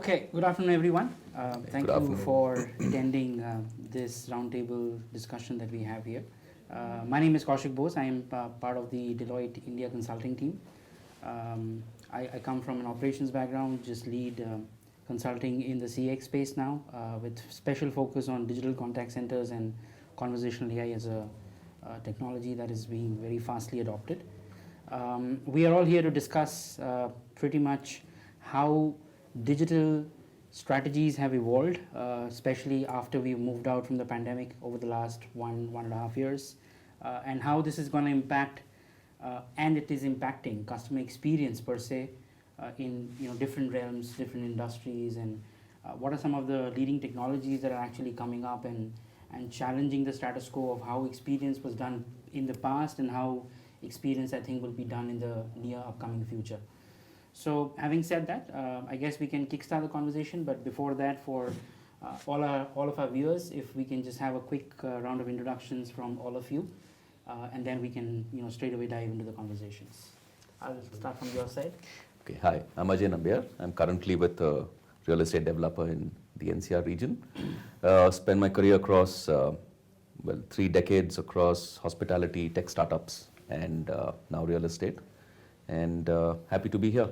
Okay, good afternoon, everyone. Thank Good you afternoon. for attending this roundtable discussion that we have here. My name is Kaushik Bose. I am part of the Deloitte India consulting team. I come from an operations background, just lead consulting in the CX space now, with special focus on digital contact centers and conversational AI as a technology that is being very fastly adopted. We are all here to discuss pretty much how digital strategies have evolved, especially after we moved out from the pandemic over the last 1.5 years, and how this is going to impact, and it is impacting customer experience per se, in different realms, different industries, and what are some of the leading technologies that are actually coming up and challenging the status quo of how experience was done in the past and how experience I think will be done in the near upcoming future. So having said that, I guess we can kickstart the conversation, but before that, for all of our viewers, if we can just have a quick round of introductions from all of you, and then we can straight away dive into the conversations. I'll start from your side. Okay, hi, I'm Ajay Nambiar. I'm currently with a real estate developer in the NCR region. Spent my career across, 3 decades across hospitality, tech startups, and now real estate. And happy to be here.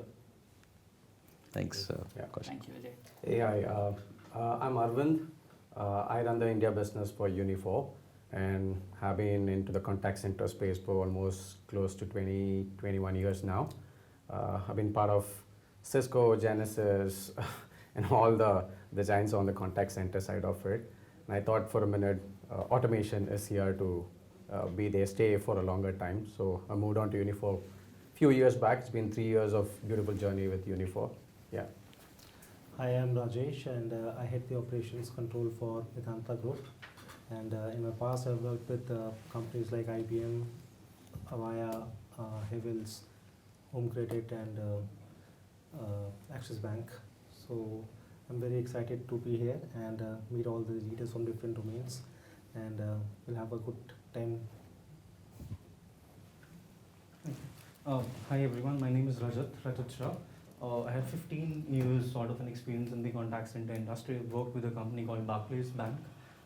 Thanks, Kaushik. Thank you, Ajay. Hey, hi, I'm Arvind. I run the India business for Unifor and have been into the contact center space for almost close to 21 years now. I've been part of Cisco, Genesys, and all the giants on the contact center side of it. And I thought for a minute, automation is here to be there, stay for a longer time. So I moved on to Unifor a few years back. It's been 3 years of beautiful journey with Unifor. Yeah. Hi, I'm Rajesh, and I head the operations control for Vedanta Group. And in my past, I've worked with companies like IBM, Avaya, Havels, Home Credit, and Axis Bank. So I'm very excited to be here and meet all the leaders from different domains, and we'll have a good time. Hi everyone, my name is Rajat Shah. I have 15 years sort of an experience in the contact center industry. I've worked with a company called Barclays Bank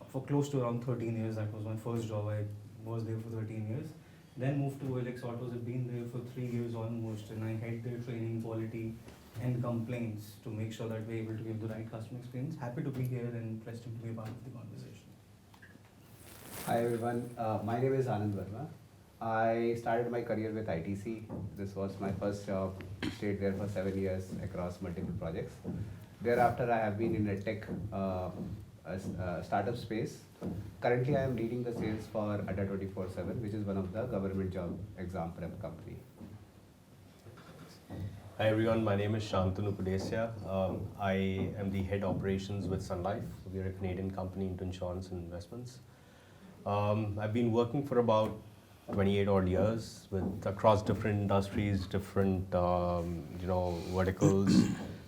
for close to around 13 years. That was my first job. I was there for 13 years. Then moved to OLX Autos. I've been there for 3 years almost, and I head their training, quality and complaints to make sure that we're able to give the right customer experience. Happy to be here and interested to be a part of the conversation. Hi everyone, my name is Anand Verma. I started my career with ITC. This was my first job, stayed there for 7 years across multiple projects. Thereafter I have been in a tech startup space. Currently I am leading the sales for Adda 24/7, which is one of the government job exam prep company. Hi everyone, my name is Shantanu Pudesia. I am the head operations with Sun Life. We are a Canadian company into insurance and investments. I've been working for about 28 odd years with across different industries, different verticals,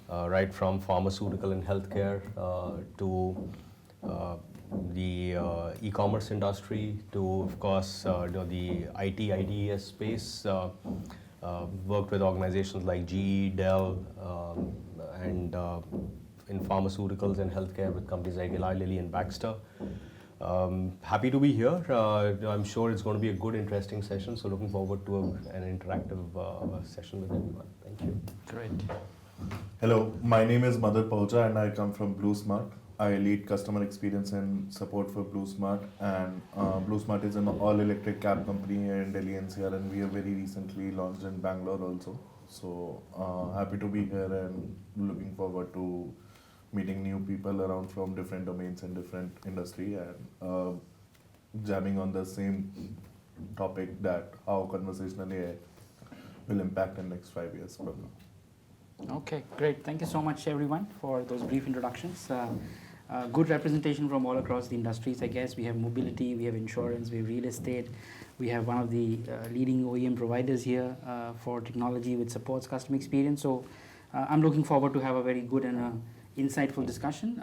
right from pharmaceutical and healthcare to the e-commerce industry to, of course, the IT, IDES space. Worked with organizations like GE, Dell, and in pharmaceuticals and healthcare with companies like Eli Lilly and Baxter. Happy to be here. I'm sure it's going to be a good, interesting session. So looking forward to an interactive session with everyone. Thank you. Great. Hello, my name is Madhur Pauja and I come from BlueSmart. I lead customer experience and support for BlueSmart, and BlueSmart is an all-electric cab company here in Delhi NCR, and we have very recently launched in Bangalore also. So happy to be here and looking forward to meeting new people around from different domains and different industry, and jamming on the same topic, that how conversational AI will impact in next 5 years from now. Okay, great. Thank you so much, everyone, for those brief introductions. Good representation from all across the industries, I guess. We have mobility, we have insurance, we have real estate. We have one of the leading OEM providers here for technology which supports customer experience. So I'm looking forward to have a very good and insightful discussion.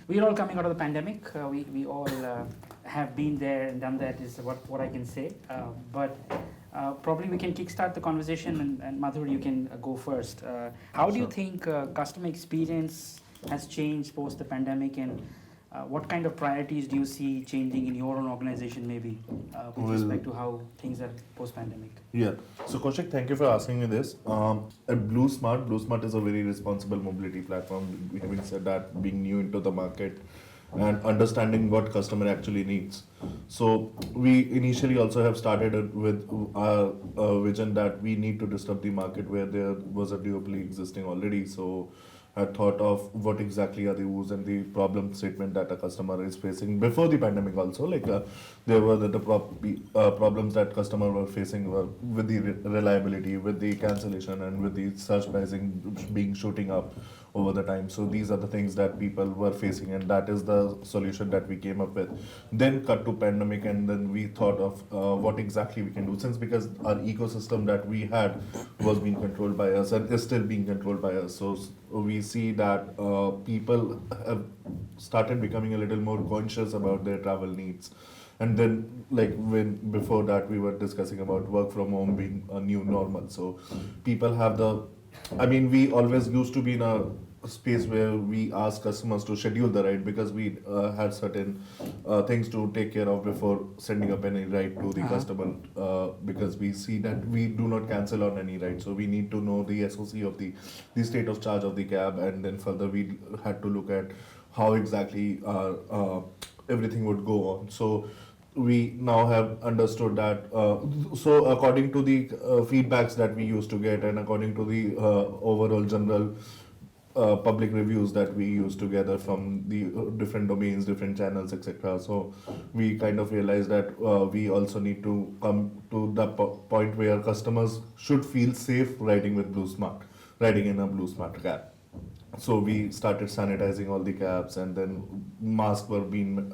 We are all coming out of the pandemic. We all have been there and done that, is what I can say. But probably we can kickstart the conversation, and Madhur, you can go first. How do you think customer experience has changed post the pandemic, and what kind of priorities do you see changing in your own organization maybe with respect to how things are post-pandemic? Yeah. So Kaushik, thank you for asking me this. At Blue Smart is a very responsible mobility platform. Having said that, being new into the market and understanding what customer actually needs. So we initially also have started it with our vision that we need to disrupt the market where there was a duopoly existing already. So I thought of what exactly are the woes and the problem statement that a customer is facing before the pandemic also. Like there were the problems that customer were facing were with the reliability, with the cancellation, and with the surge pricing being shooting up over the time. So these are the things that people were facing, and that is the solution that we came up with. Then cut to pandemic, and then we thought of what exactly we can do, since because our ecosystem that we had was being controlled by us and is still being controlled by us. So we see that people have started becoming a little more conscious about their travel needs. And then, like when before that, we were discussing about work from home being a new normal. So people have we always used to be in a space where we ask customers to schedule the ride because we had certain things to take care of before sending up any ride to the customer, because we see that we do not cancel on any ride. So we need to know the SOC of the state of charge of the cab, and then further we had to look at how exactly everything would go on. So we now have understood that, so according to the feedbacks that we used to get, and according to the overall general public reviews that we used to gather from the different domains, different channels, etc. So we kind of realized that we also need to come to the point where customers should feel safe riding with Blue Smart, riding in a Blue Smart cab. So we started sanitizing all the cabs, and then masks were being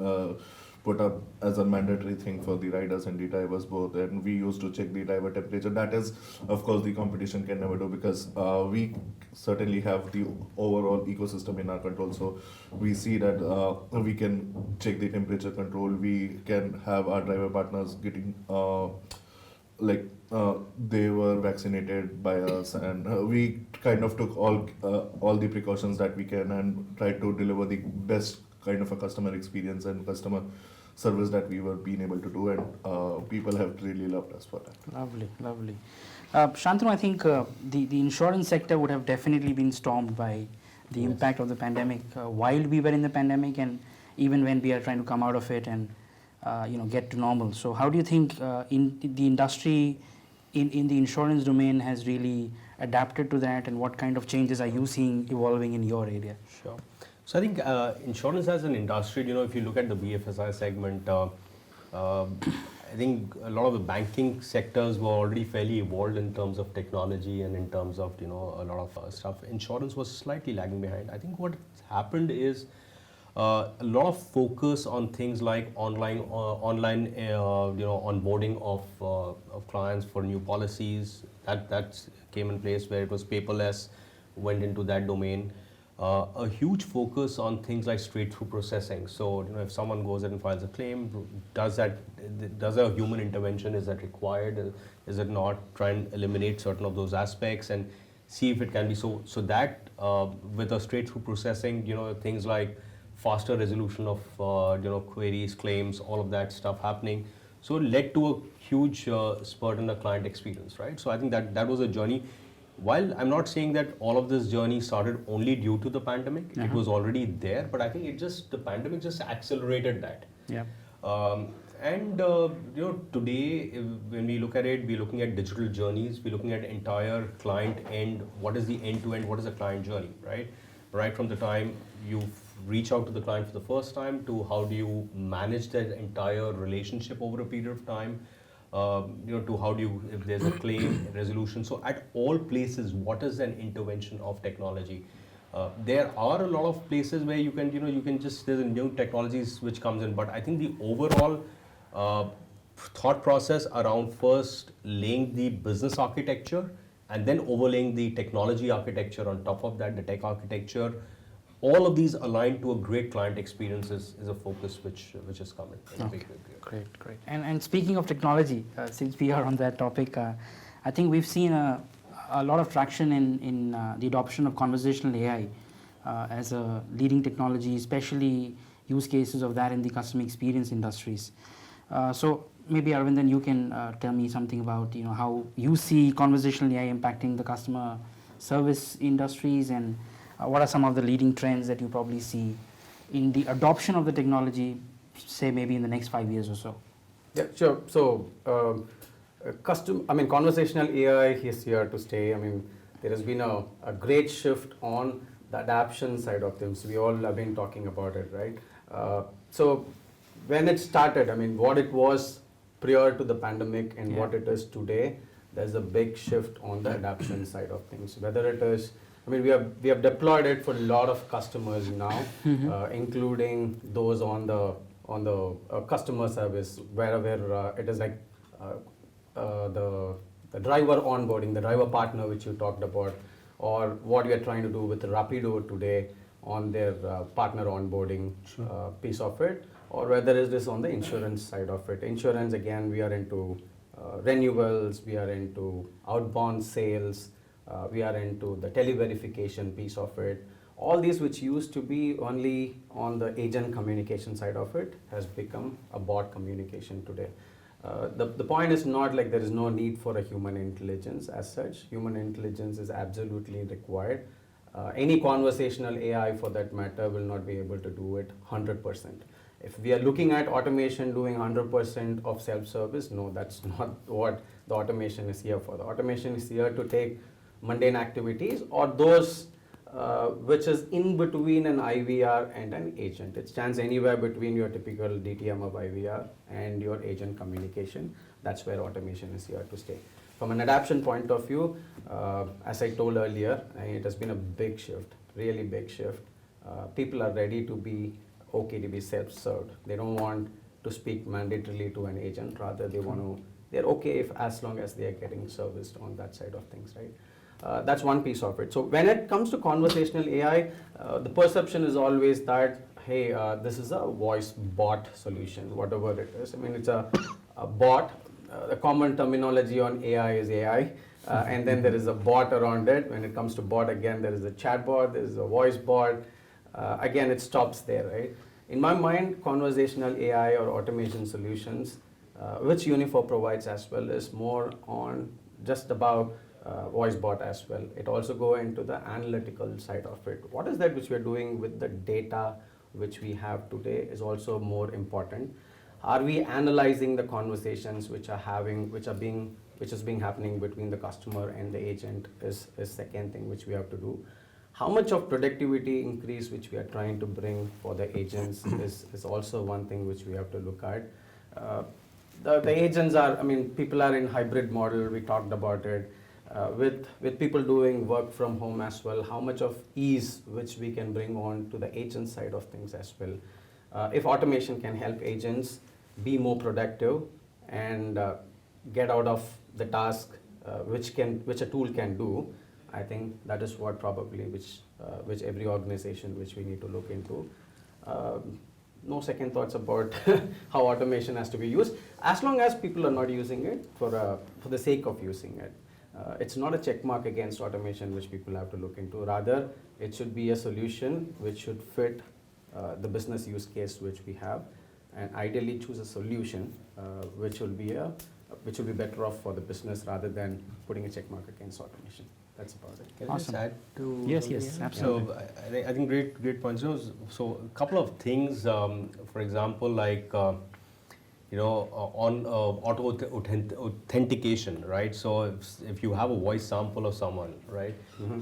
put up as a mandatory thing for the riders and the drivers both, and we used to check the driver temperature. That is, of course, the competition can never do, because we certainly have the overall ecosystem in our control. So we see that we can check the temperature control, we can have our driver partners getting they were vaccinated by us, and we kind of took all the precautions that we can and tried to deliver the best kind of a customer experience and customer service that we were being able to do, and people have really loved us for that. Lovely, lovely. Shantanu, I think the insurance sector would have definitely been stormed by the impact of the pandemic while we were in the pandemic, and even when we are trying to come out of it and get to normal. So how do you think in the industry, in the insurance domain has really adapted to that, and what kind of changes are you seeing evolving in your area? Sure. So I think insurance as an industry, if you look at the BFSI segment, I think a lot of the banking sectors were already fairly evolved in terms of technology and in terms of a lot of stuff. Insurance was slightly lagging behind. I think what happened is a lot of focus on things like online onboarding of clients for new policies. That came in place where it was paperless, went into that domain. A huge focus on things like straight-through processing. So, if someone goes and files a claim, does a human intervention, is that required? Is it not? Try and eliminate certain of those aspects and see if it can be so that with a straight-through processing, things like faster resolution of queries, claims, all of that stuff happening. So it led to a huge spurt in the client experience, right? So I think that was a journey. While I'm not saying that all of this journey started only due to the pandemic, it was already there, but I think the pandemic just accelerated that. Yeah. Today when we look at it, we're looking at digital journeys, we're looking at entire client end. What is the end-to-end? What is the client journey, right? Right from the time you reach out to the client for the first time to how do you manage that entire relationship over a period of time. To how do you, if there's a claim resolution. So at all places, what is an intervention of technology? There are a lot of places where you can there's a new technologies which comes in, but I think the overall thought process around first laying the business architecture and then overlaying the technology architecture on top of that, the tech architecture, all of these aligned to a great client experience is a focus which is coming. Great. And speaking of technology, since we are on that topic, I think we've seen a lot of traction in the adoption of conversational AI as a leading technology, especially use cases of that in the customer experience industries. So maybe Arvindan, you can tell me something about how you see conversational AI impacting the customer service industries, and what are some of the leading trends that you probably see in the adoption of the technology, say maybe in the next 5 years or so. Yeah, sure. So, conversational AI is here to stay. I mean, there has been a great shift on the adoption side of things. We all have been talking about it, right? So, when it started, I mean, what it was prior to the pandemic and what it is today, there's a big shift on the adoption side of things. Whether it is, I mean, we have deployed it for a lot of customers now, including those on the customer service, wherever it is like the driver onboarding, the driver partner which you talked about, or what we are trying to do with Rapido today on their partner onboarding piece of it, or whether it is on the insurance side of it. Insurance, again, we are into renewals, we are into outbound sales, we are into the tele-verification piece of it. All these which used to be only on the agent communication side of it has become a bot communication today. The point is not like there is no need for a human intelligence as such. Human intelligence is absolutely required. Any conversational AI for that matter will not be able to do it 100%. If we are looking at automation doing 100% of self-service, no, that's not what the automation is here for. The automation is here to take mundane activities or those which is in between an IVR and an agent. It stands anywhere between your typical DTM of IVR and your agent communication. That's where automation is here to stay. From an adoption point of view, as I told earlier, it has been a big shift, really big shift. People are ready to be okay to be self-served. They don't want to speak mandatorily to an agent. Rather, they're okay if as long as they are getting serviced on that side of things, right? That's one piece of it. So when it comes to conversational AI, the perception is always that, hey, this is a voice bot solution, whatever it is. I mean, it's a bot. The common terminology on AI is AI. And then there is a bot around it. When it comes to bot, again, there is a chat bot, there is a voice bot. Again, it stops there, right? In my mind, conversational AI or automation solutions, which Unifor provides as well, is more on just about voice bot as well. It also go into the analytical side of it. What is that which we are doing with the data which we have today is also more important. Are we analyzing the conversations which is being happening between the customer and the agent is second thing which we have to do. How much of productivity increase which we are trying to bring for the agents is also one thing which we have to look at. The agents are, I mean, people are in hybrid model, we talked about it. With people doing work from home as well, how much of ease which we can bring on to the agent side of things as well. If automation can help agents be more productive and get out of the task which a tool can do, I think that is what probably which every organization which we need to look into. No second thoughts about how automation has to be used, as long as people are not using it for the sake of using it. It's not a check mark against automation which people have to look into. Rather, it should be a solution which should fit the business use case which we have, and ideally choose a solution which will be better off for the business rather than putting a check mark against automation. That's about it. Can I just add to? Yes, absolutely. So I think great points. So a couple of things. For example, like on auto authentication, right? So if you have a voice sample of someone, right?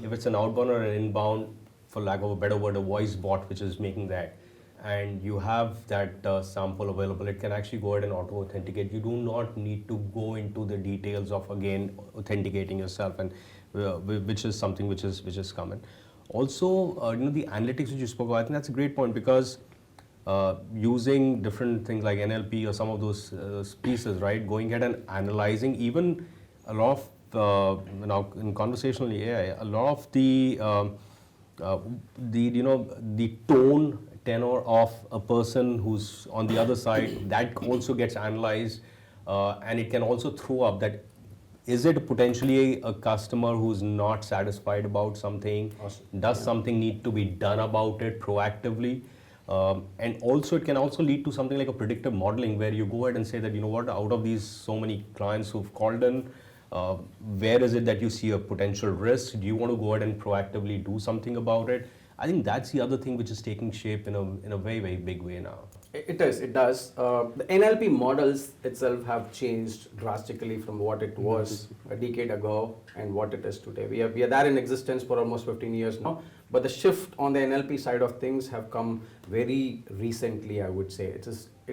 If it's an outbound or an inbound, for lack of a better word, a voice bot which is making that, and you have that sample available, it can actually go ahead and auto authenticate. You do not need to go into the details of again authenticating yourself, and which is something which is common. Also, the analytics which you spoke about, I think that's a great point, because using different things like NLP or some of those pieces, right? Going ahead and analyzing even a lot of now in conversational AI, a lot of the tone, tenor of a person who's on the other side, that also gets analyzed, and it can also throw up that is it potentially a customer who's not satisfied about something? Awesome. Does something need to be done about it proactively? And also it can also lead to something like a predictive modeling where you go ahead and say that, you know what, out of these so many clients who've called in, where is it that you see a potential risk? Do you want to go ahead and proactively do something about it? I think that's the other thing which is taking shape in a very, very big way now. It does. The NLP models itself have changed drastically from what it was a decade ago and what it is today. We are there in existence for almost 15 years now, but the shift on the NLP side of things have come very recently, I would say. It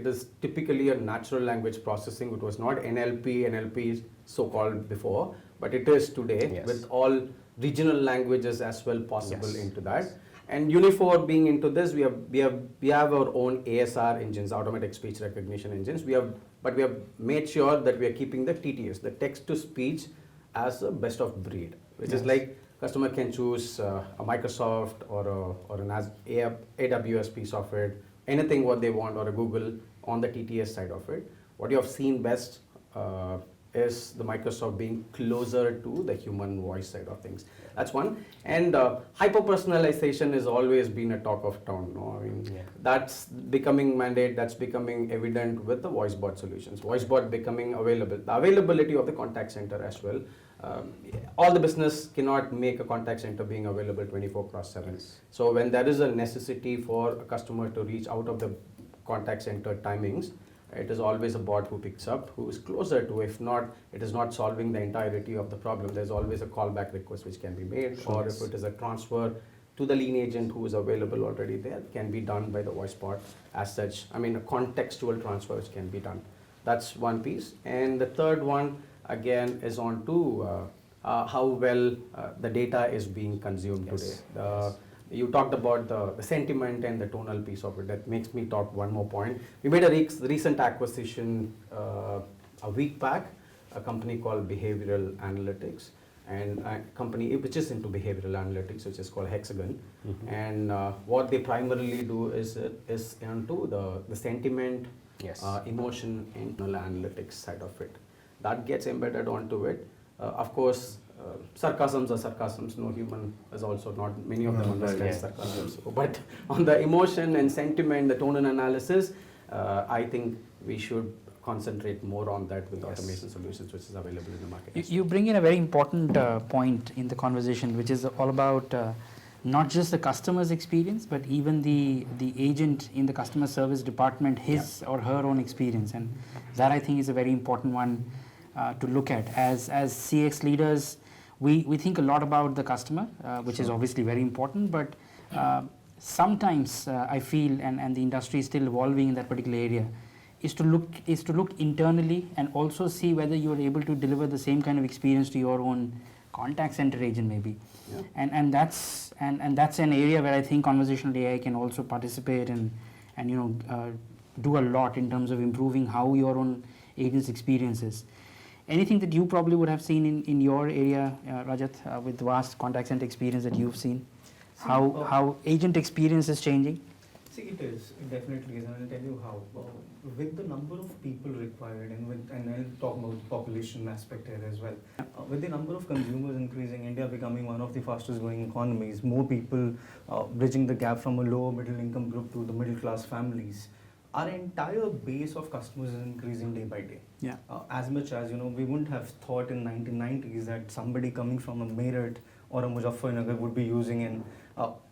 is typically a natural language processing. It was not NLP so-called before, but it is today, Yes. with all regional languages as well possible Yes. into that. And Uni4 being into this, we have our own ASR engines, automatic speech recognition engines. We have made sure that we are keeping the TTS, the text to speech, as a best of breed, which is like customer can choose a Microsoft or an AWS piece of it, anything what they want, or a Google on the TTS side of it. What you have seen best is the Microsoft being closer to the human voice side of things. That's one. And hyper-personalization has always been a talk of town. No? I mean, that's becoming mandate, that's becoming evident with the voice bot solutions. Voice bot becoming available. The availability of the contact center as well. All the business cannot make a contact center being available 24/7. So when there is a necessity for a customer to reach out of the contact center timings, it is always a bot who picks up, who is closer to. If not, it is not solving the entirety of the problem. There's always a callback request which can be made, or if it is a transfer to the lean agent who is available already there, can be done by the voice bot as such. I mean, a contextual transfer which can be done. That's one piece. And the third one, again, is on to how well the data is being consumed today. You talked about the sentiment and the tonal piece of it. That makes me talk one more point. We made a recent acquisition a week back, a company called Behavioral Analytics, and a company which is into behavioral analytics, which is called Hexagon. And what they primarily do is into the sentiment, emotion, and tonal analytics side of it. That gets embedded onto it. Of course, sarcasms are sarcasms. No human is also not, many of them understand sarcasms. But on the emotion and sentiment, the tonal analysis, I think we should concentrate more on that with automation solutions, which is available in the market. You bring in a very important point in the conversation, which is all about not just the customer's experience, but even the agent in the customer service department, his or her own experience. And that, I think, is a very important one to look at. As CX leaders, we think a lot about the customer, which is obviously very important, but sometimes I feel, and the industry is still evolving in that particular area, is to look internally and also see whether you are able to deliver the same kind of experience to your own contact center agent maybe. And that's an area where I think conversational AI can also participate and do a lot in terms of improving how your own agent's experience is. Anything that you probably would have seen in your area, Rajat, with vast contact center experience that you've seen? How agent experience is changing? See, it is. It definitely is, and I'll tell you how. With the number of people required, and I'll talk about the population aspect here as well. With the number of consumers increasing, India becoming one of the fastest growing economies, more people bridging the gap from a lower middle income group to the middle class families, our entire base of customers is increasing day by day. Yeah. As much as, we wouldn't have thought in 1990s that somebody coming from a Meerut or a Muzaffarnagar would be using an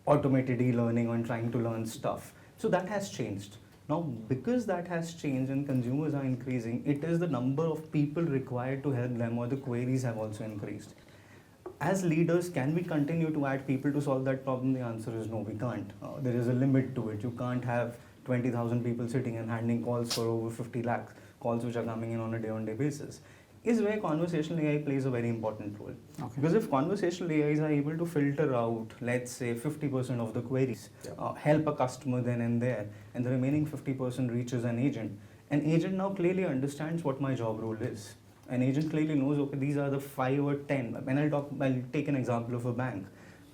automated e-learning and trying to learn stuff. So that has changed. Now, because that has changed and consumers are increasing, it is the number of people required to help them, or the queries have also increased. As leaders, can we continue to add people to solve that problem? The answer is no, we can't. There is a limit to it. You can't have 20,000 people sitting and handling calls for over 50 lakh calls which are coming in on a day-on-day basis. Is where conversational AI plays a very important role. Okay. Because if conversational AIs are able to filter out, let's say, 50% of the queries, help a customer then and there, and the remaining 50% reaches an agent now clearly understands what my job role is. An agent clearly knows, okay, these are the 5 or 10. When I'll take an example of a bank.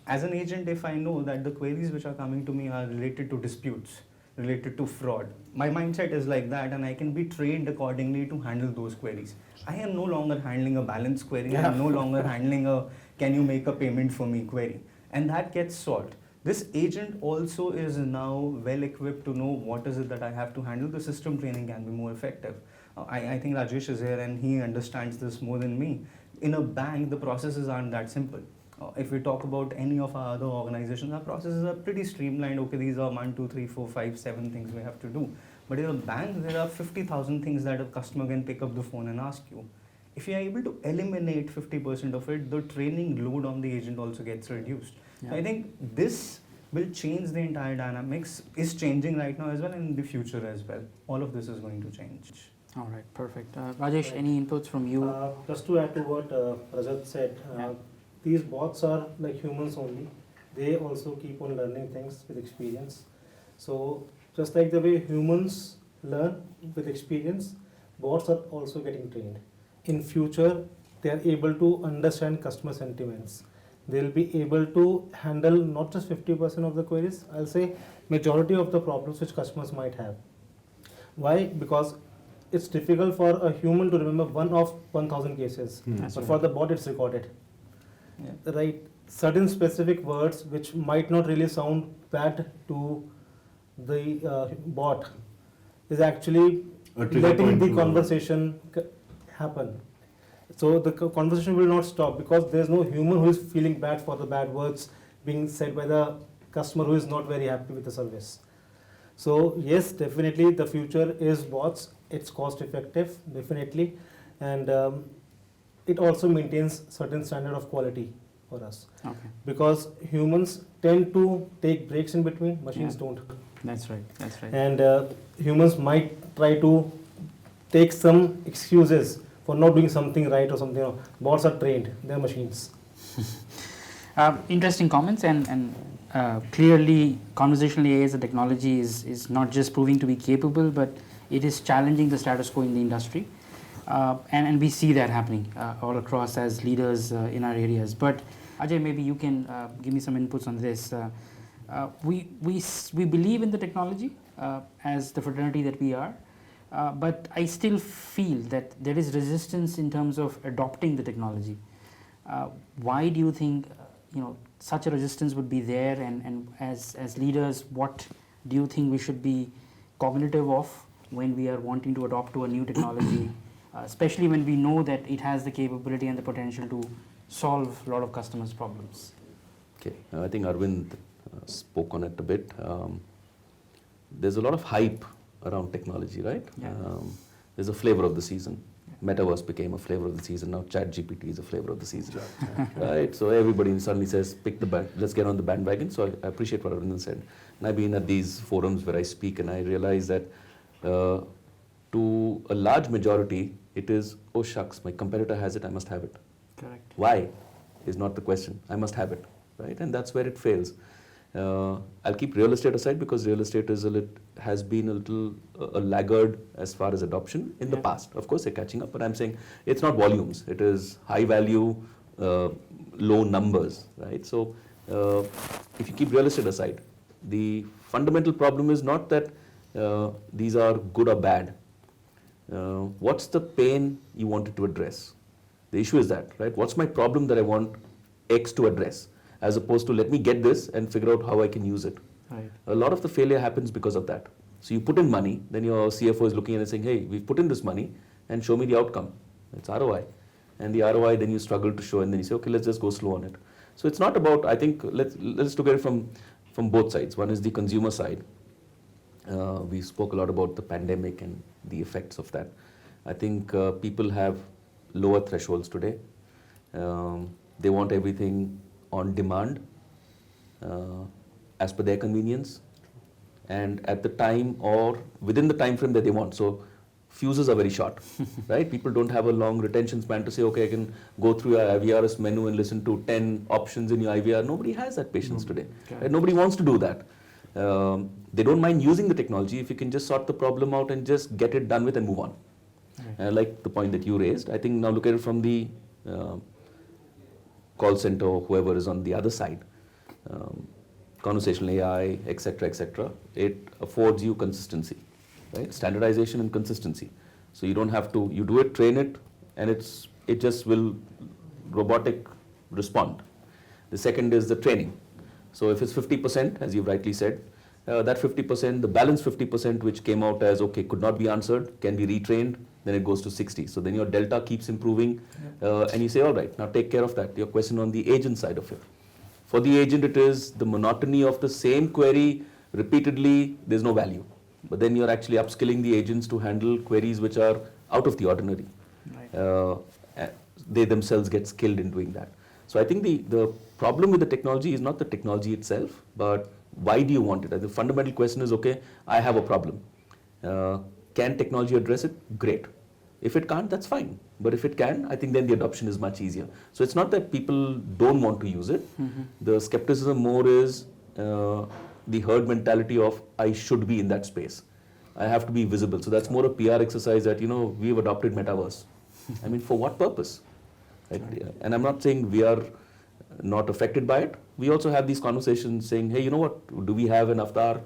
As an agent, if I know that the queries which are coming to me are related to disputes, related to fraud. My mindset is like that, and I can be trained accordingly to handle those queries. I am no longer handling a balance query. I am no longer handling a can you make a payment for me query, and that gets solved. This agent also is now well equipped to know what is it that I have to handle. The system training can be more effective. I think Rajesh is here and he understands this more than me. In a bank, the processes aren't that simple. If we talk about any of our other organizations, our processes are pretty streamlined. Okay, these are 1, 2, 3, 4, 5, 7 things we have to do. But in a bank, there are 50,000 things that a customer can pick up the phone and ask you. If you are able to eliminate 50% of it, the training load on the agent also gets reduced. Yeah. So I think this will change the entire dynamics, is changing right now as well, and in the future as well. All of this is going to change. All right, perfect. Rajesh, Right. any inputs from you? Just to add to what Rajat said, Yeah. these bots are like humans only. They also keep on learning things with experience. So just like the way humans learn with experience, bots are also getting trained. In future, they are able to understand customer sentiments. They'll be able to handle not just 50% of the queries, I'll say majority of the problems which customers might have. Why? Because it's difficult for a human to remember one of 1,000 cases, That's but right. for the bot it's recorded. Yeah. Right? Certain specific words which might not really sound bad to the bot is actually A trigger letting point the to- conversation happen. So the conversation will not stop because there's no human who is feeling bad for the bad words being said by the customer who is not very happy with the service. So yes, definitely the future is bots. It's cost effective, definitely, and it also maintains certain standard of quality for us Okay, because humans tend to take breaks in between, machines Yeah. don't. that's right. That's right. And humans might try to take some excuses for not doing something right or something wrong. Bots are trained, they're machines. Interesting comments, and clearly conversational AI as a technology is not just proving to be capable, but it is challenging the status quo in the industry. And we see that happening all across as leaders in our areas. But Ajay, maybe you can give me some inputs on this. We believe in the technology as the fraternity that we are, but I still feel that there is resistance in terms of adopting the technology. Why do you think such a resistance would be there, and as leaders, what do you think we should be cognitive of when we are wanting to adopt to a new technology, especially when we know that it has the capability and the potential to solve a lot of customers' problems? Okay, I think Arvind spoke on it a bit. There's a lot of hype around technology, right? Yeah. There's a flavor of the season. Metaverse became a flavor of the season. Now ChatGPT is a flavor of the season, right? So everybody suddenly says, let's get on the bandwagon. So I appreciate what Arvind said. And I've been at these forums where I speak, and I realize that to a large majority, it is, oh shucks, my competitor has it, I must have it. Correct. Why is not the question. I must have it, right? And that's where it fails. I'll keep real estate aside because real estate has been a little a laggard as far as adoption in the Yeah. past. Of course, they're catching up, but I'm saying it's not volumes. It is high value, low numbers, right? So if you keep real estate aside, the fundamental problem is not that these are good or bad. What's the pain you wanted to address? The issue is that, right? What's my problem that I want X to address? As opposed to let me get this and figure out how I can use it. Right. A lot of the failure happens because of that. So you put in money, then your CFO is looking at it and saying, hey, we've put in this money and show me the outcome. It's ROI. And the ROI then you struggle to show, and then you say, okay, let's just go slow on it. So it's not about, I think, let's look at it from both sides. One is the consumer side. We spoke a lot about the pandemic and the effects of that. I think people have lower thresholds today. They want everything on demand, as per their convenience, and at the time or within the time frame that they want. So fuses are very short, right? People don't have a long retention span to say, okay, I can go through your IVRS menu and listen to 10 options in your IVR. Nobody has that patience today. Right? Nobody wants to do that. They don't mind using the technology if you can just sort the problem out and just get it done with and move on. Right. And I like the point that you raised. I think now look at it from the call center or whoever is on the other side. conversational AI, etc., it affords you consistency, right? Standardization and consistency. So you don't have to, you do it, train it, and it just will robotic respond. The second is the training. So if it's 50%, as you rightly said, that 50%, the balance 50% which came out as, okay, could not be answered, can be retrained, then it goes to 60. So then your delta keeps improving, and you say, all right, now take care of that. Your question on the agent side of it. For the agent, it is the monotony of the same query repeatedly, there's no value. But then you're actually upskilling the agents to handle queries which are out of the ordinary. Right. They themselves get skilled in doing that. So I think the problem with the technology is not the technology itself, but why do you want it? The fundamental question is, okay, I have a problem. Can technology address it? Great. If it can't, that's fine. But if it can, I think then the adoption is much easier. So it's not that people don't want to use it. The skepticism more is the herd mentality of I should be in that space. I have to be visible. So that's more a PR exercise that, we've adopted metaverse. I mean, for what purpose? Right? And I'm not saying we are not affected by it. We also have these conversations saying, hey, you know what, do we have an avatar?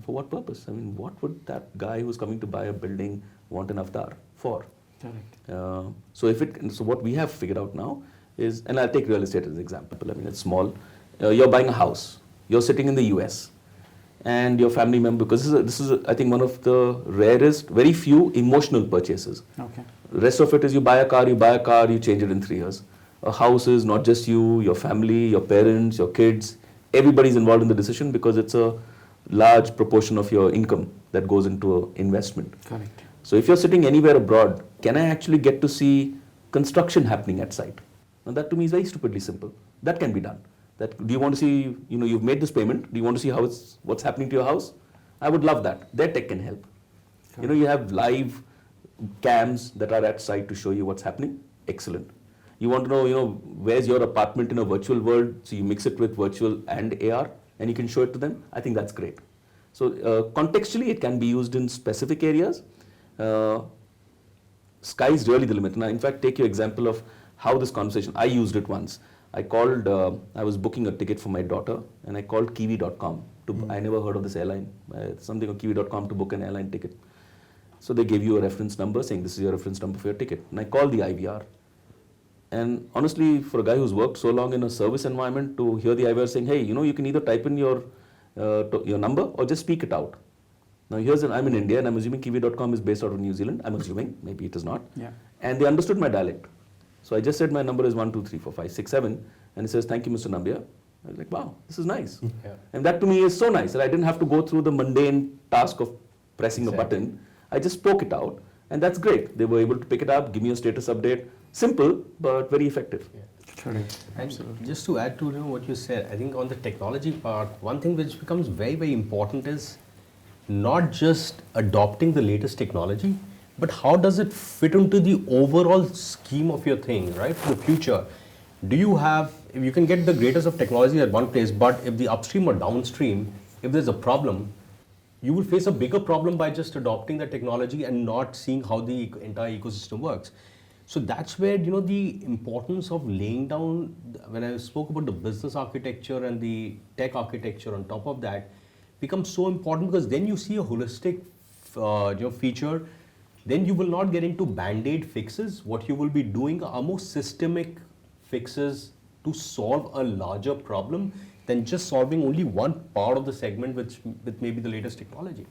For what purpose? I mean, what would that guy who's coming to buy a building want an avatar for? Correct. So what we have figured out now is, and I'll take real estate as an example. I mean, it's small. You're buying a house. You're sitting in the US, and your family member, because this is I think one of the rarest, very few emotional purchases. Okay. The rest of it is you buy a car, you change it in 3 years. A house is not just you, your family, your parents, your kids. Everybody's involved in the decision because it's a large proportion of your income that goes into investment. Correct. So if you're sitting anywhere abroad, can I actually get to see construction happening at site? Now that to me is very stupidly simple. That can be done. Do you want to see, you've made this payment, do you want to see what's happening to your house? I would love that. Their tech can help. Correct. You have live cams that are at site to show you what's happening. Excellent. You want to know, where's your apartment in a virtual world, so you mix it with virtual and AR, and you can show it to them. I think that's great. So contextually, it can be used in specific areas. Sky's really the limit. Now, in fact, take your example of how this conversation, I used it once. I was booking a ticket for my daughter, and I called kiwi.com. I never heard of this airline. Something on kiwi.com to book an airline ticket. So they gave you a reference number saying this is your reference number for your ticket. And I called the IVR. And honestly, for a guy who's worked so long in a service environment, to hear the IVR saying, hey, you can either type in your number or just speak it out. Now I'm in India, and I'm assuming kiwi.com is based out of New Zealand. I'm assuming, maybe it is not. Yeah. And they understood my dialect. So I just said my number is 1, 2, 3, 4, 5, 6, 7. And it says, thank you, Mr. Nambiar. I was like, wow, this is nice. Yeah. And that to me is so nice that I didn't have to go through the mundane task of pressing a button. I just spoke it out, and that's great. They were able to pick it up, give me a status update. Simple, but very effective. Yeah. Correct. And just to add to what you said, I think on the technology part, one thing which becomes very, very important is not just adopting the latest technology, but how does it fit into the overall scheme of your thing, right, for the future? If you can get the greatest of technology at one place, but if the upstream or downstream, if there's a problem, you will face a bigger problem by just adopting the technology and not seeing how the entire ecosystem works. So that's where, the importance of laying down, when I spoke about the business architecture and the tech architecture on top of that, becomes so important, because then you see a holistic feature. Then you will not get into band-aid fixes. What you will be doing are more systemic fixes to solve a larger problem than just solving only one part of the segment with maybe the latest technology.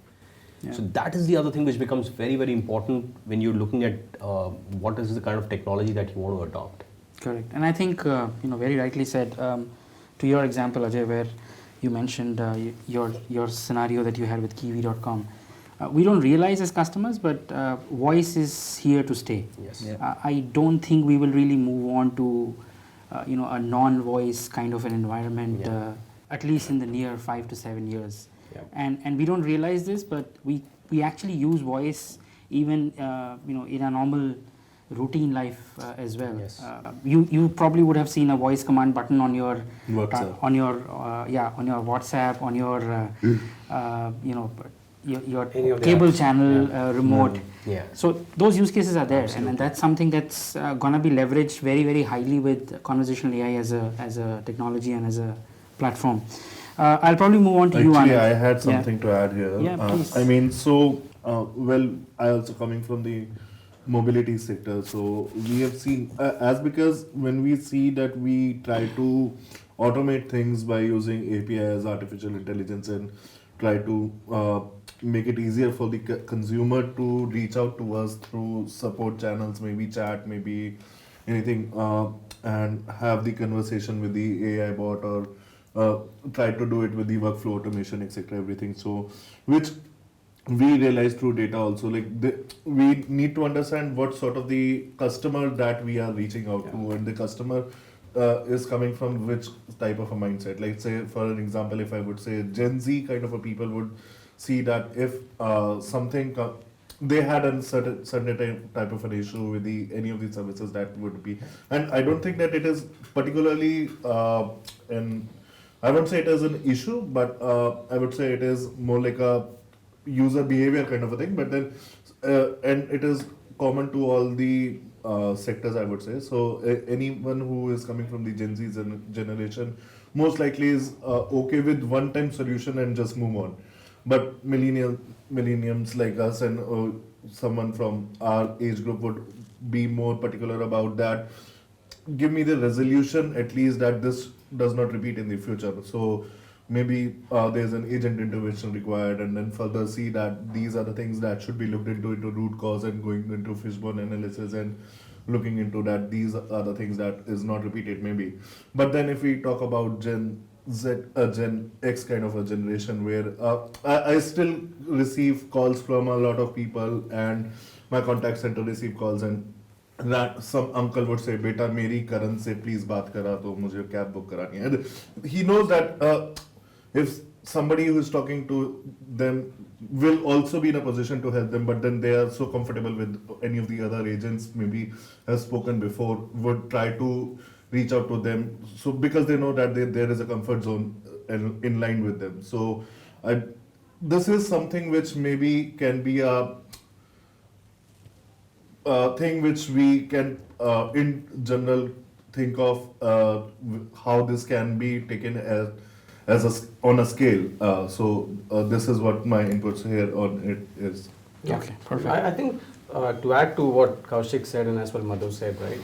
Yeah. So that is the other thing which becomes very, very important when you're looking at what is the kind of technology that you want to adopt. Correct. And I think, very rightly said, to your example, Ajay, where you mentioned your scenario that you had with kiwi.com. We don't realize as customers, but voice is here to stay. Yes. Yeah. I don't think we will really move on to, a non-voice kind of an environment, at least in the near 5 to 7 years. Yeah. And we don't realize this, but we actually use voice even, in a normal routine life as well. Yes. You probably would have seen a voice command button on your on your WhatsApp, on your your cable channel remote. Yeah. So those use cases are there, and that's something that's gonna be leveraged very, very highly with conversational AI as a technology and as a platform. I'll probably move on to you, Actually, Anand. I had Yeah. something to add here. Yeah, please. I mean, so, well, I also coming from the mobility sector. So we have seen, as because when we see that we try to automate things by using APIs, artificial intelligence, and try to make it easier for the consumer to reach out to us through support channels, maybe chat, maybe anything, and have the conversation with the AI bot, or try to do it with the workflow automation, etc. Everything. So, which we realize through data also, like we need to understand what sort of the customer that we are reaching out to, and the customer is coming from which type of a mindset. Like, say for an example, if I would say Gen Z kind of a people would see that if they had a certain type of an issue with any of the services, that would be, and I don't think that it is particularly an I won't say it is an issue, but I would say it is more like a user behavior kind of a thing. But then, and it is common to all the sectors, I would say. So anyone who is coming from the Gen Z generation most likely is okay with one-time solution and just move on. But millenniums like us, and someone from our age group would be more particular about that. Give me the resolution at least that this does not repeat in the future. So maybe there's an agent intervention required, and then further see that these are the things that should be looked into root cause, and going into fishbone analysis and looking into that these are the things that is not repeated maybe. But then if we talk about Gen Z, Gen X kind of a generation, where I still receive calls from a lot of people, and my contact center receive calls, and that some uncle would say, "Beta, मेरी Karan से please बात करा तो मुझे cab book करानी है." And he knows that if somebody who is talking to them will also be in a position to help them, but then they are so comfortable with any of the other agents, maybe has spoken before, would try to reach out to them. So because they know that there is a comfort zone in line with them. So this is something which maybe can be a thing which we can in general think of how this can be taken on a scale. So this is what my inputs here on it is. Yeah. Okay, perfect. I think to add to what Kaushik said, and as well Madhu said, right?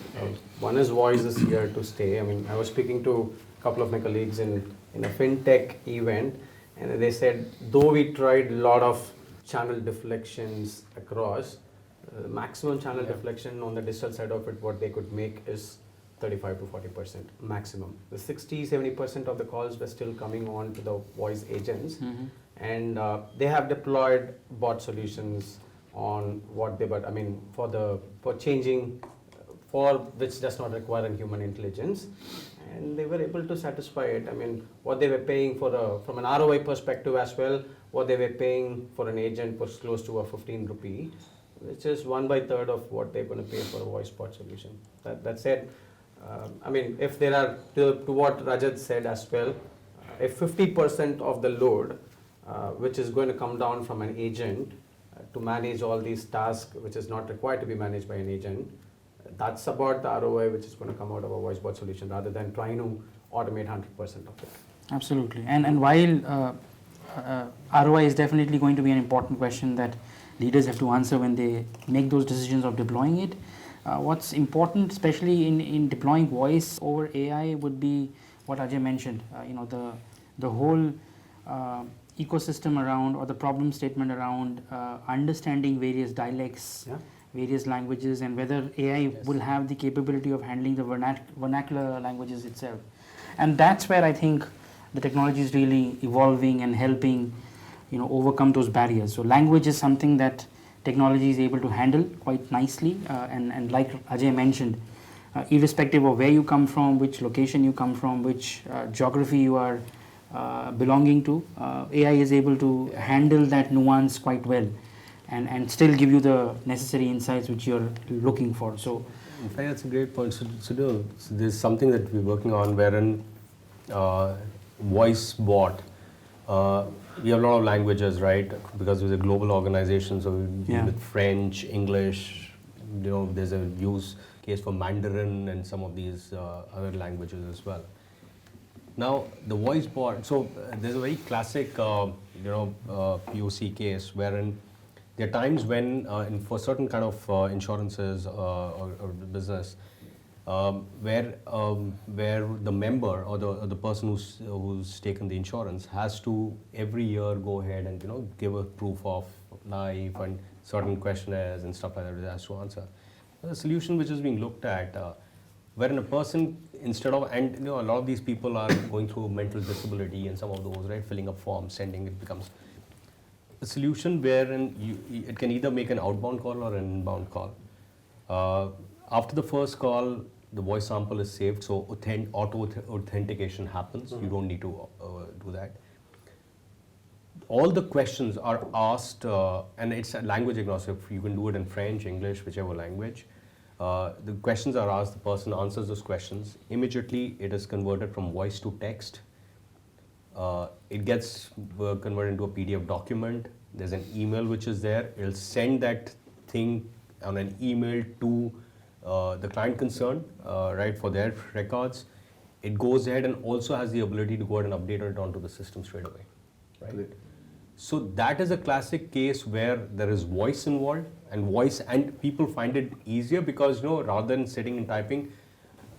One is voice is here to stay. I mean, I was speaking to a couple of my colleagues in a fintech event, and they said, though we tried a lot of channel deflections across, maximum channel deflection on the digital side of it, what they could make is 35 to 40% maximum. The 60-70% of the calls were still coming on to the voice agents, and they have deployed bot solutions on what they, but I mean for changing, for which does not require a human intelligence, and they were able to satisfy it. I mean, what they were paying for from an ROI perspective as well, what they were paying for an agent was close to a 15 rupee, which is 1/3 of what they're going to pay for a voice bot solution. That said, I mean, if there are, to what Rajat said as well, if 50% of the load, which is going to come down from an agent to manage all these tasks, which is not required to be managed by an agent, that's about the ROI which is going to come out of a voice bot solution, rather than trying to automate 100% of it. Absolutely. And while ROI is definitely going to be an important question that leaders have to answer when they make those decisions of deploying it, what's important, especially in deploying voice over AI, would be what Ajay mentioned. The whole ecosystem around, or the problem statement around understanding various dialects, various languages, and whether AI will have the capability of handling the vernacular languages itself. And that's where I think the technology is really evolving and helping overcome those barriers. So language is something that technology is able to handle quite nicely, and like Ajay mentioned, irrespective of where you come from, which location you come from, which geography you are belonging to, AI is able to handle that nuance quite well, and still give you the necessary insights which you're looking for. So in fact, that's a great point. So there's something that we're working on wherein voice bot, we have a lot of languages, right? Because we're a global organization, so we deal with French, English, there's a use case for Mandarin and some of these other languages as well. Now, the voice bot, so there's a very classic, POC case wherein there are times when, for certain kind of insurances or business, where the member or the person who's taken the insurance has to every year go ahead and give a proof of life and certain questionnaires and stuff like that it has to answer. The solution which is being looked at, wherein a person instead of, and a lot of these people are going through mental disability and some of those, right, filling up forms, sending, it becomes a solution wherein it can either make an outbound call or an inbound call. After the first call, the voice sample is saved, so auto authentication happens. You don't need to do that. All the questions are asked, and it's language agnostic. You can do it in French, English, whichever language. The questions are asked, the person answers those questions. Immediately, it is converted from voice to text. It gets converted into a PDF document. There's an email which is there. It'll send that thing on an email to the client concerned, right, for their records. It goes ahead and also has the ability to go ahead and update it onto the system straight away, right? Great. So that is a classic case where there is voice involved, and people find it easier because rather than sitting and typing,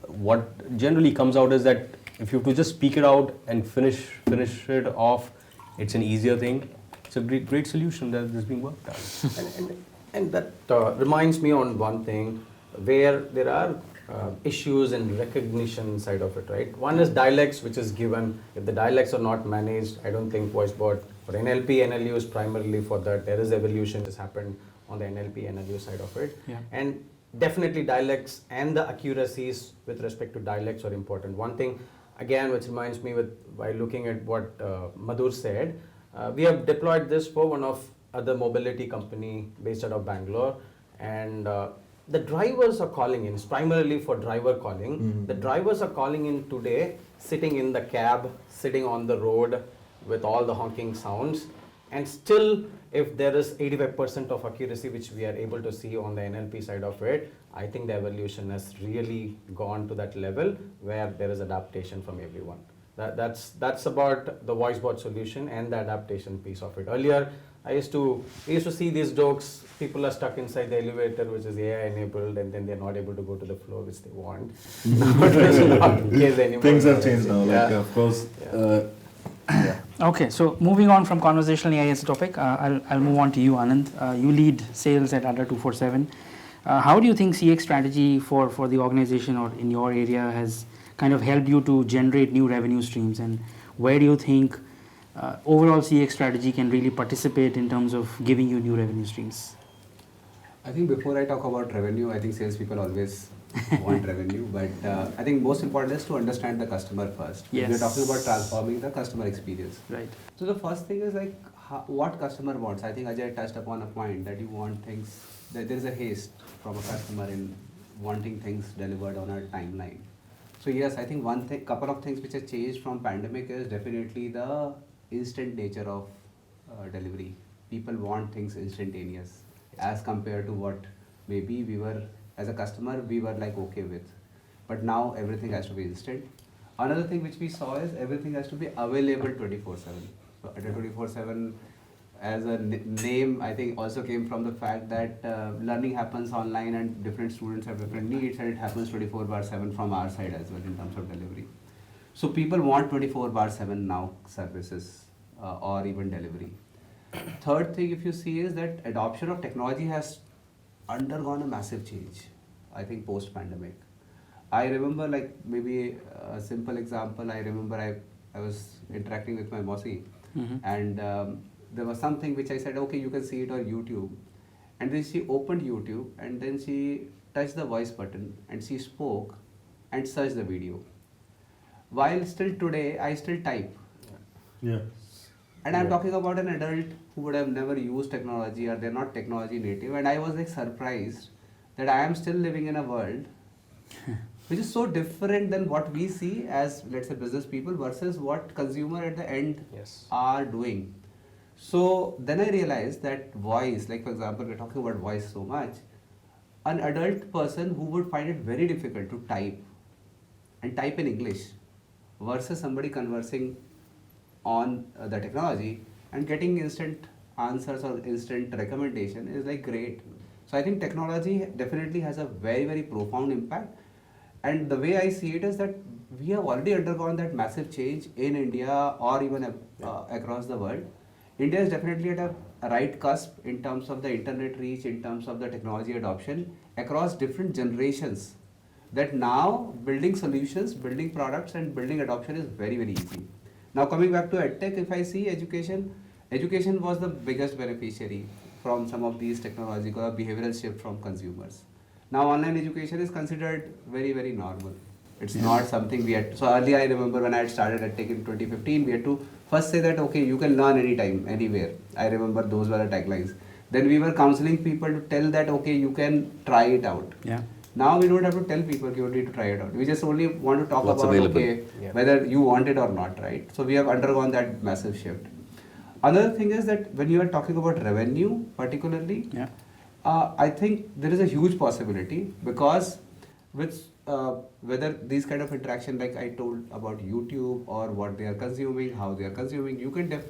what generally comes out is that if you have to just speak it out and finish it off, it's an easier thing. It's a great solution that is being worked on. And that reminds me on one thing where there are issues in recognition side of it, right? One is dialects, which is given. If the dialects are not managed, I don't think VoiceBot for NLP, NLU is primarily for that. There is evolution that has happened on the NLP, NLU side of it. Yeah. And definitely dialects and the accuracies with respect to dialects are important. One thing, again, which reminds me by looking at what Madhur said, we have deployed this for one of other mobility company based out of Bangalore, and the drivers are calling in. It's primarily for driver calling. Mm-hmm. The drivers are calling in today, sitting in the cab, sitting on the road with all the honking sounds, and still, if there is 85% of accuracy which we are able to see on the NLP side of it, I think the evolution has really gone to that level where there is adaptation from everyone. That's about the VoiceBot solution and the adaptation piece of it. Earlier, we used to see these jokes. People are stuck inside the elevator, which is AI enabled, and then they're not able to go to the floor which they want. Now it is not the case anymore. Things have changed now. Yeah. Like, of course. Yeah. Okay, so moving on from conversational AI as a topic, I'll move on to you, Anand. You lead sales at Adda 247. How do you think CX strategy for the organization or in your area has kind of helped you to generate new revenue streams, and where do you think overall CX strategy can really participate in terms of giving you new revenue streams? I think before I talk about revenue, I think salespeople always want revenue, but I think most important is to understand the customer first. Yes. We're talking about transforming the customer experience. Right. So the first thing is like what customer wants. I think Ajay touched upon a point that you want things, that there is a haste from a customer in wanting things delivered on a timeline. So yes, I think couple of things which have changed from pandemic is definitely the instant nature of delivery. People want things instantaneous as compared to what maybe we were, as a customer, we were like okay with. But now everything has to be instant. Another thing which we saw is everything has to be available 24/7. So at a 24/7 as a name, I think also came from the fact that learning happens online and different students have different needs, and it happens 24/7 from our side as well in terms of delivery. So people want 24/7 now services or even delivery. Third thing, if you see, is that adoption of technology has undergone a massive change, I think post-pandemic. I remember, like maybe a simple example, I remember I was interacting with my Mosi, and there was something which I said, okay, you can see it on YouTube. And then she opened YouTube and then she touched the voice button and she spoke and searched the video. While still today, I still type. Yeah. And I'm talking about an adult who would have never used technology or they're not technology native. And I was like surprised that I am still living in a world which is so different than what we see as, let's say, business people versus what consumer at the end are doing. So then I realized that voice, like for example, we're talking about voice so much, an adult person who would find it very difficult to type and type in English versus somebody conversing on the technology and getting instant answers or instant recommendation is like great. So I think technology definitely has a very, very profound impact. And the way I see it is that we have already undergone that massive change in India or even across the world. India is definitely at a right cusp in terms of the internet reach, in terms of the technology adoption across different generations. That now building solutions, building products and building adoption is very, very easy. Now coming back to EdTech, if I see education was the biggest beneficiary from some of these technological or behavioral shift from consumers. Now online education is considered very, very normal. It's not something we had. So earlier I remember when I had started EdTech in 2015, we had to first say that, okay, you can learn anytime, anywhere. I remember those were the taglines. Then we were counseling people to tell that, okay, you can try it out. Yeah. Now we don't have to tell people you need to try it out. We just only want to talk What's about available. okay, whether you want it or not, right? So we have undergone that massive shift. Another thing is that when you are talking about revenue, particularly, Yeah. I think there is a huge possibility because with whether these kind of interaction, like I told about YouTube or what they are consuming, how they are consuming, you can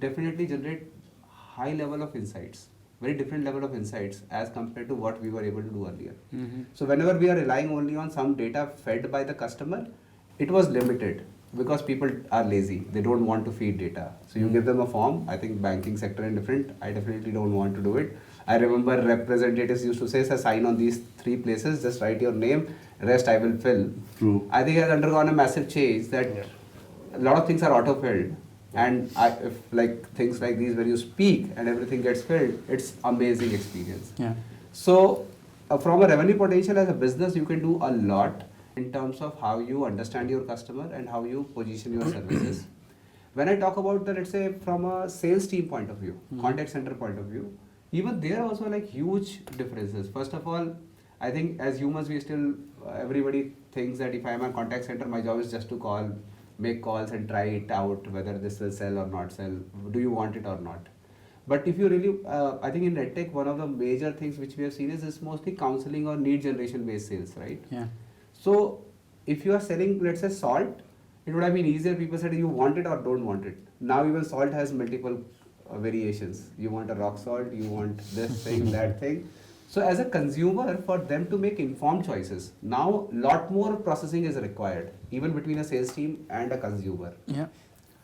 definitely generate high level of insights. Very different level of insights as compared to what we were able to do earlier. Mm-hmm. So whenever we are relying only on some data fed by the customer, it was limited because people are lazy. They don't want to feed data. So you give them a form. I think banking sector is different. I definitely don't want to do it. I remember representatives used to say, "Sir, sign on these 3 places, just write your name, rest I will fill." True. I think it has undergone a massive change that a lot of things are auto-filled. And if like things like these where you speak and everything gets filled, it's amazing experience. Yeah. So from a revenue potential as a business, you can do a lot in terms of how you understand your customer and how you position your services. When I talk about the, let's say from a sales team point of view, contact center point of view, even there are also like huge differences. First of all, I think as humans, we still, everybody thinks that if I am a contact center, my job is just to call, make calls and try it out, whether this will sell or not sell, do you want it or not. But if you really, I think in EdTech, one of the major things which we have seen is mostly counseling or need generation based sales, right? Yeah. So if you are selling, let's say salt, it would have been easier. People said you want it or don't want it. Now even salt has multiple variations. You want a rock salt, you want this thing, that thing. So as a consumer, for them to make informed choices, now lot more processing is required, even between a sales team and a consumer. Yeah.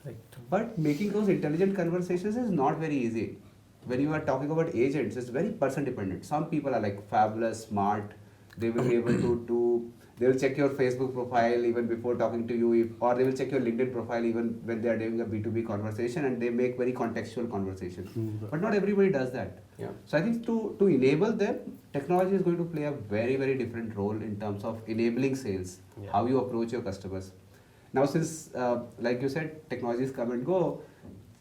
Right. But making those intelligent conversations is not very easy. When you are talking about agents, it's very person dependent. Some people are like fabulous, smart. They will be able to do, they will check your Facebook profile even before talking to you, or they will check your LinkedIn profile even when they are doing a B2B conversation, and they make very contextual conversation. But not everybody does that. Yeah. So I think to enable them, technology is going to play a very, very different role in terms of enabling sales, how you approach your customers. Now since, like you said, technologies come and go,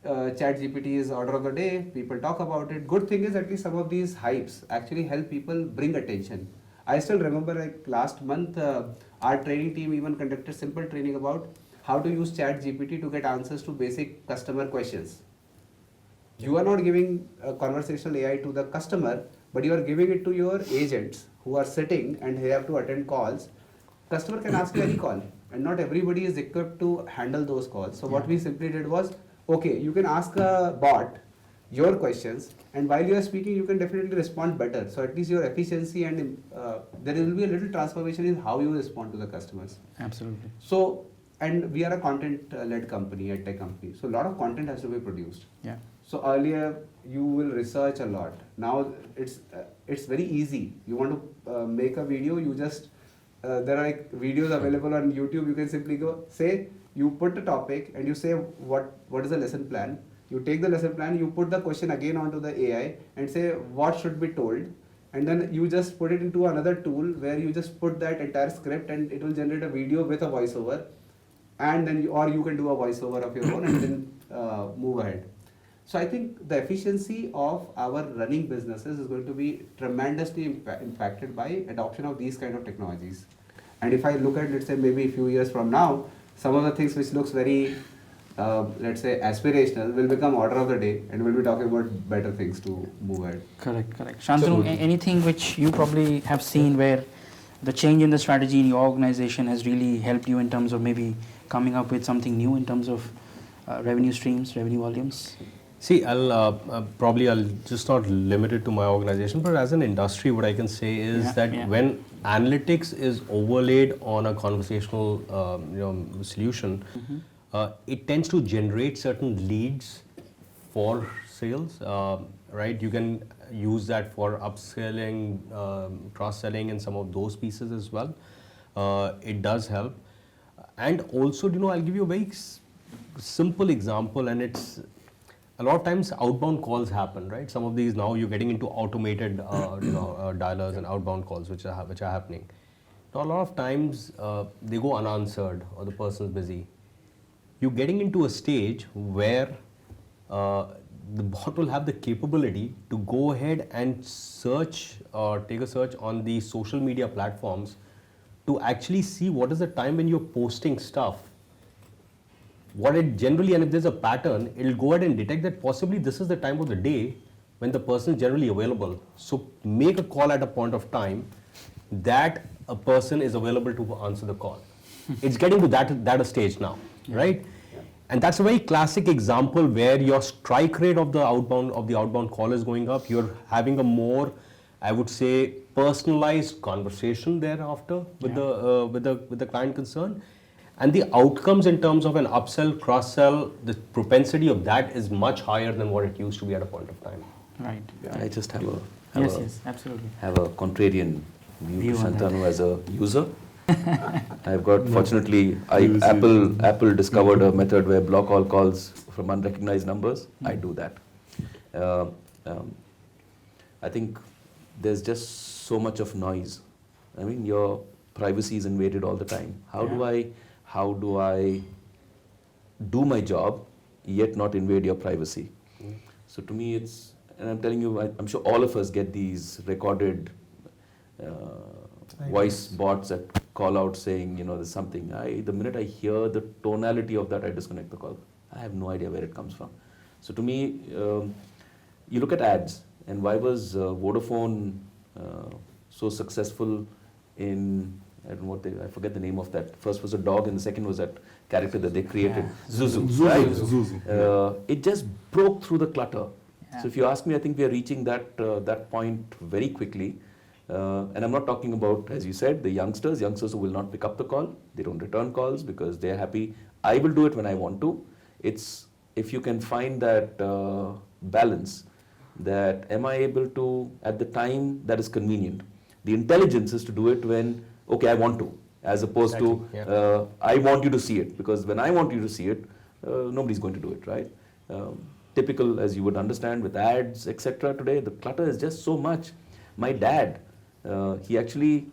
ChatGPT is order of the day, people talk about it. Good thing is at least some of these hypes actually help people bring attention. I still remember like last month, our training team even conducted simple training about how to use ChatGPT to get answers to basic customer questions. You are not giving a conversational AI to the customer, but you are giving it to your agents who are sitting and they have to attend calls. Customer can ask you any call, and not everybody is equipped to handle those calls. So what we simply did was, okay, you can ask a bot your questions, and while you are speaking, you can definitely respond better. So at least your efficiency and there will be a little transformation in how you respond to the customers. Absolutely. So, and we are a content-led company, a tech company. So a lot of content has to be produced. Yeah. So earlier you will research a lot. Now it's very easy. You want to make a video, you just there are like videos available on YouTube. You can simply go say, you put the topic and you say what is the lesson plan. You take the lesson plan, you put the question again onto the AI and say what should be told, and then you just put it into another tool where you just put that entire script and it will generate a video with a voiceover, and then you can do a voiceover of your own and then move ahead. So I think the efficiency of our running businesses is going to be tremendously impacted by adoption of these kind of technologies. And if I look at, let's say, maybe a few years from now, some of the things which looks very, let's say, aspirational will become order of the day, and we'll be talking about better things to move ahead. Correct, correct. Shantanu, anything which you probably have seen where the change in the strategy in your organization has really helped you in terms of maybe coming up with something new in terms of revenue streams, revenue volumes? See, I'll just not limit it to my organization, but as an industry, what I can say is that when analytics is overlaid on a conversational solution, it tends to generate certain leads for sales, right? You can use that for upselling, cross-selling, and some of those pieces as well. It does help. And also, I'll give you a very simple example, and it's a lot of times outbound calls happen, right? Some of these now you're getting into automated, dialers and outbound calls which are happening. Now, a lot of times they go unanswered or the person's busy. You're getting into a stage where the bot will have the capability to go ahead and search or take a search on the social media platforms to actually see what is the time when you're posting stuff. What it generally, and if there's a pattern, it'll go ahead and detect that possibly this is the time of the day when the person is generally available. So make a call at a point of time that a person is available to answer the call. It's getting to that stage now, right? And that's a very classic example where your strike rate of the outbound call is going up. You're having a more, I would say, personalized conversation thereafter with the client concerned. And the outcomes in terms of an upsell, cross-sell, the propensity of that is much higher than what it used to be at a point of time. Right. I just have Absolutely. have a contrarian view to on that. Shantanu as a user. I've got, fortunately, Apple discovered a method where block all calls from unrecognized numbers. I do that. I think there's just so much of noise. I mean, your privacy is invaded all the time. How do I do my job yet not invade your privacy? So to me, and I'm telling you, I'm sure all of us get these recorded voice bots that call out saying, there's something. The minute I hear the tonality of that, I disconnect the call. I have no idea where it comes from. So to me, you look at ads, and why was Vodafone so successful in, I don't know I forget the name of that. First was a dog, and the second was that character that they created, Zuzu. Right? Zuzu. It just broke through the clutter. Yeah. So if you ask me, I think we are reaching that point very quickly. And I'm not talking about, as you said, the youngsters who will not pick up the call. They don't return calls because they're happy. I will do it when I want to. It's if you can find that balance, that am I able to, at the time that is convenient. The intelligence is to do it when, okay, I want to, as opposed to, I want you to see it. Because when I want you to see it, nobody's going to do it, right? Typical, as you would understand, with ads, etc. today, the clutter is just so much. My dad, he actually,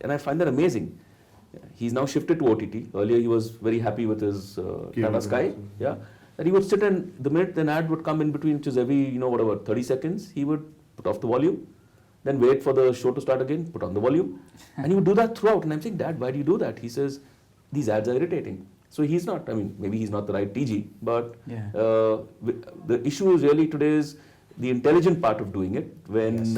and I find that amazing, he's now shifted to OTT. Earlier he was very happy with his Tata Sky, and he would sit, and the minute an ad would come in between, which is every 30 seconds, he would put off the volume, then wait for the show to start again, put on the volume, and he would do that throughout. And I'm saying, Dad, why do you do that? He says, these ads are irritating. So he's not, maybe he's not the right TG, but the issue is really today is the intelligent part of doing it, when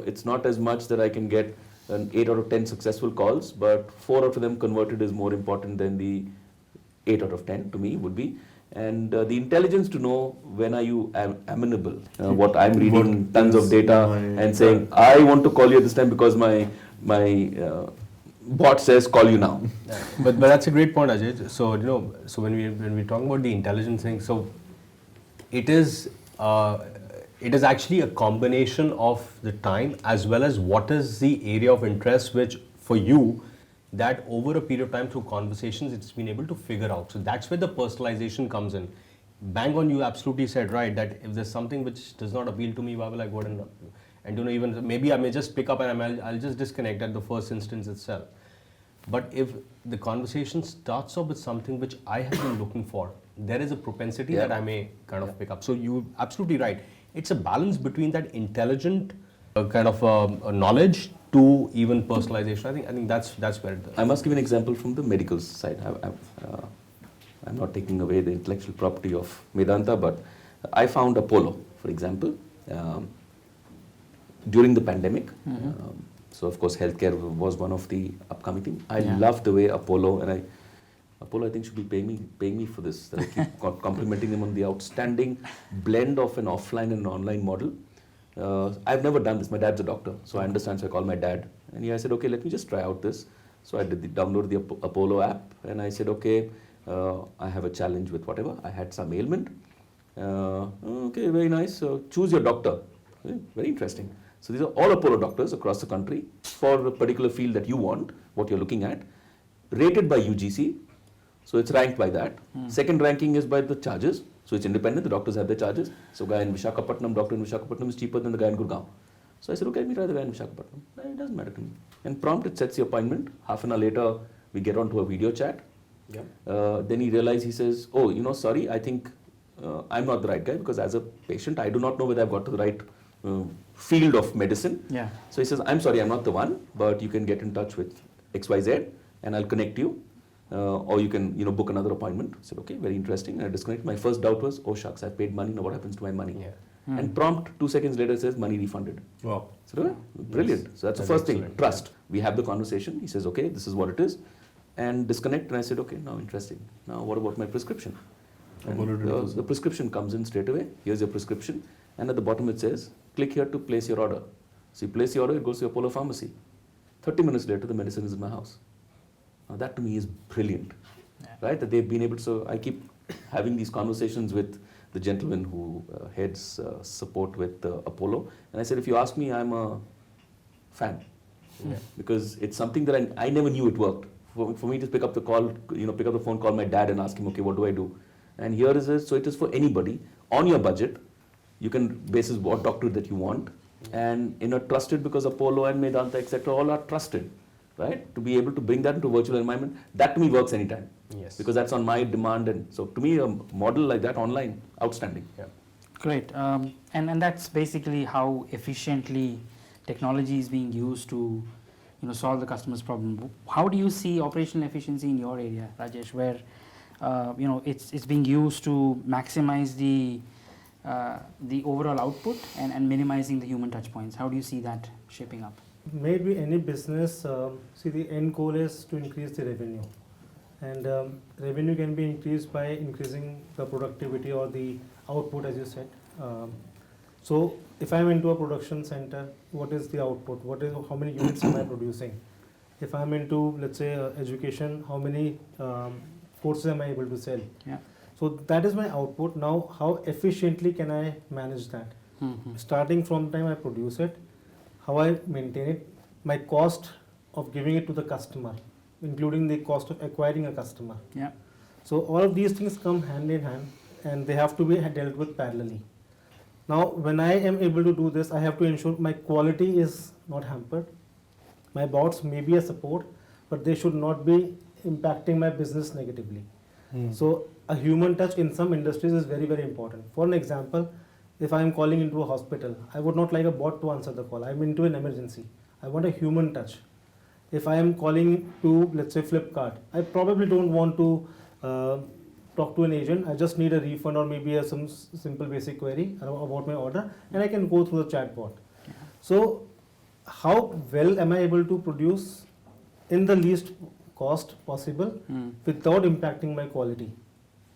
it's not as much that I can get an 8 out of 10 successful calls, but 4 out of them converted is more important than the 8 out of 10 to me would be. And the intelligence to know when are you amenable. What I'm reading tons of data and saying, I want to call you at this time because my bot says call you now. But that's a great point, Ajay. So so when we talk about the intelligence thing, so it is actually a combination of the time as well as what is the area of interest which for you that over a period of time through conversations it's been able to figure out. So that's where the personalization comes in. Bang on, you absolutely said right that if there's something which does not appeal to me, why will I go ahead and even maybe I may just pick up and I'll just disconnect at the first instance itself. But if the conversation starts off with something which I have been looking for, there is a propensity that I may kind of pick up. So you're absolutely right. It's a balance between that intelligent kind of knowledge to even personalization. I think that's where it does. I must give an example from the medical side. I'm not taking away the intellectual property of Medanta, but I found Apollo, for example, during the pandemic. So of course, healthcare was one of the upcoming things. I love the way Apollo, and Apollo, I think, should be paying me for this. That I keep complimenting them on the outstanding blend of an offline and an online model. I've never done this. My dad's a doctor, so I understand. So I called my dad, and I said, okay, let me just try out this. So I downloaded the Apollo app, and I said, okay, I have a challenge with whatever. I had some ailment. Okay, very nice. So choose your doctor. Very interesting. So these are all Apollo doctors across the country for a particular field that you want, what you're looking at, rated by UGC. So it's ranked by that. Second ranking is by the charges. So it's independent. The doctors have their charges. So guy in Visakhapatnam, doctor in Visakhapatnam is cheaper than the guy in Gurugram. So I said, okay, let me try the guy in Visakhapatnam. It doesn't matter to me. And prompt, it sets the appointment. Half an hour later, we get onto a video chat. Then he realized, he says, oh, sorry, I think I'm not the right guy, because as a patient, I do not know whether I've got to the right field of medicine. Yeah. So he says, I'm sorry, I'm not the one, but you can get in touch with XYZ and I'll connect you. Or you can, book another appointment. I said, okay, very interesting. And I disconnected. My first doubt was, oh shucks, I've paid money. Now what happens to my money? And prompt 2 seconds later says, money refunded. Wow. So, brilliant. So that's the first thing, trust. We have the conversation. He says, okay, this is what it is. And disconnect. And I said, okay, now interesting. Now what about my prescription? And the prescription comes in straight away. Here's your prescription. And at the bottom it says, click here to place your order. So you place your order, it goes to Apollo pharmacy. 30 minutes later, the medicine is in my house. Now that to me is brilliant, right? That they've been able to, so I keep having these conversations with the gentleman who heads support with Apollo. And I said, if you ask me, I'm a fan. Because it's something that I never knew it worked. For me to pick up the call, pick up the phone, call my dad and ask him, okay, what do I do? And here is it, so it is for anybody, on your budget. You can basis what doctor that you want. And trusted, because Apollo and Medanta, etc., all are trusted. Right? To be able to bring that into virtual environment, that to me works anytime. Yes. Because that's on my demand, and so to me a model like that online, outstanding. Great. And that's basically how efficiently technology is being used to solve the customer's problem. How do you see operational efficiency in your area, Rajesh, where it's being used to maximize the overall output and minimizing the human touch points? How do you see that shaping up? Maybe any business, see, the end goal is to increase the revenue, and revenue can be increased by increasing the productivity or the output, as you said. So if I'm into a production center, what is the output? How many units am I producing? If I'm into, let's say, education, how many courses am I able to sell? Yeah. So that is my output. Now, how efficiently can I manage that? Starting from the time I produce it, how I maintain it, my cost of giving it to the customer, including the cost of acquiring a customer. Yeah. So all of these things come hand in hand, and they have to be dealt with parallelly. Now, when I am able to do this, I have to ensure my quality is not hampered. My bots may be a support, but they should not be impacting my business negatively. So a human touch in some industries is very, very important. For an example, if I am calling into a hospital, I would not like a bot to answer the call. I'm into an emergency. I want a human touch. If I am calling to, let's say, Flipkart, I probably don't want to talk to an agent. I just need a refund or maybe some simple basic query about my order, and I can go through the chatbot. So how well am I able to produce in the least cost possible without impacting my quality?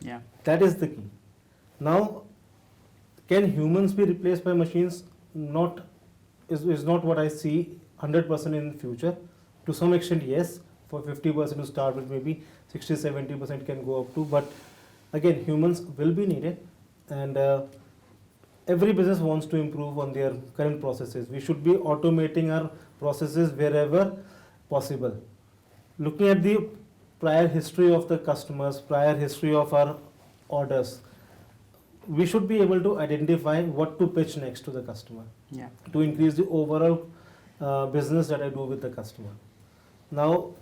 Yeah. That is the key. Now, can humans be replaced by machines? Is not what I see 100% in the future. To some extent, yes. For 50% to start with, maybe 60-70% can go up to. But again, humans will be needed, and every business wants to improve on their current processes. We should be automating our processes wherever possible. Looking at the prior history of the customers, prior history of our orders, we should be able to identify what to pitch next to the customer to increase the overall business that I do with the customer. Now,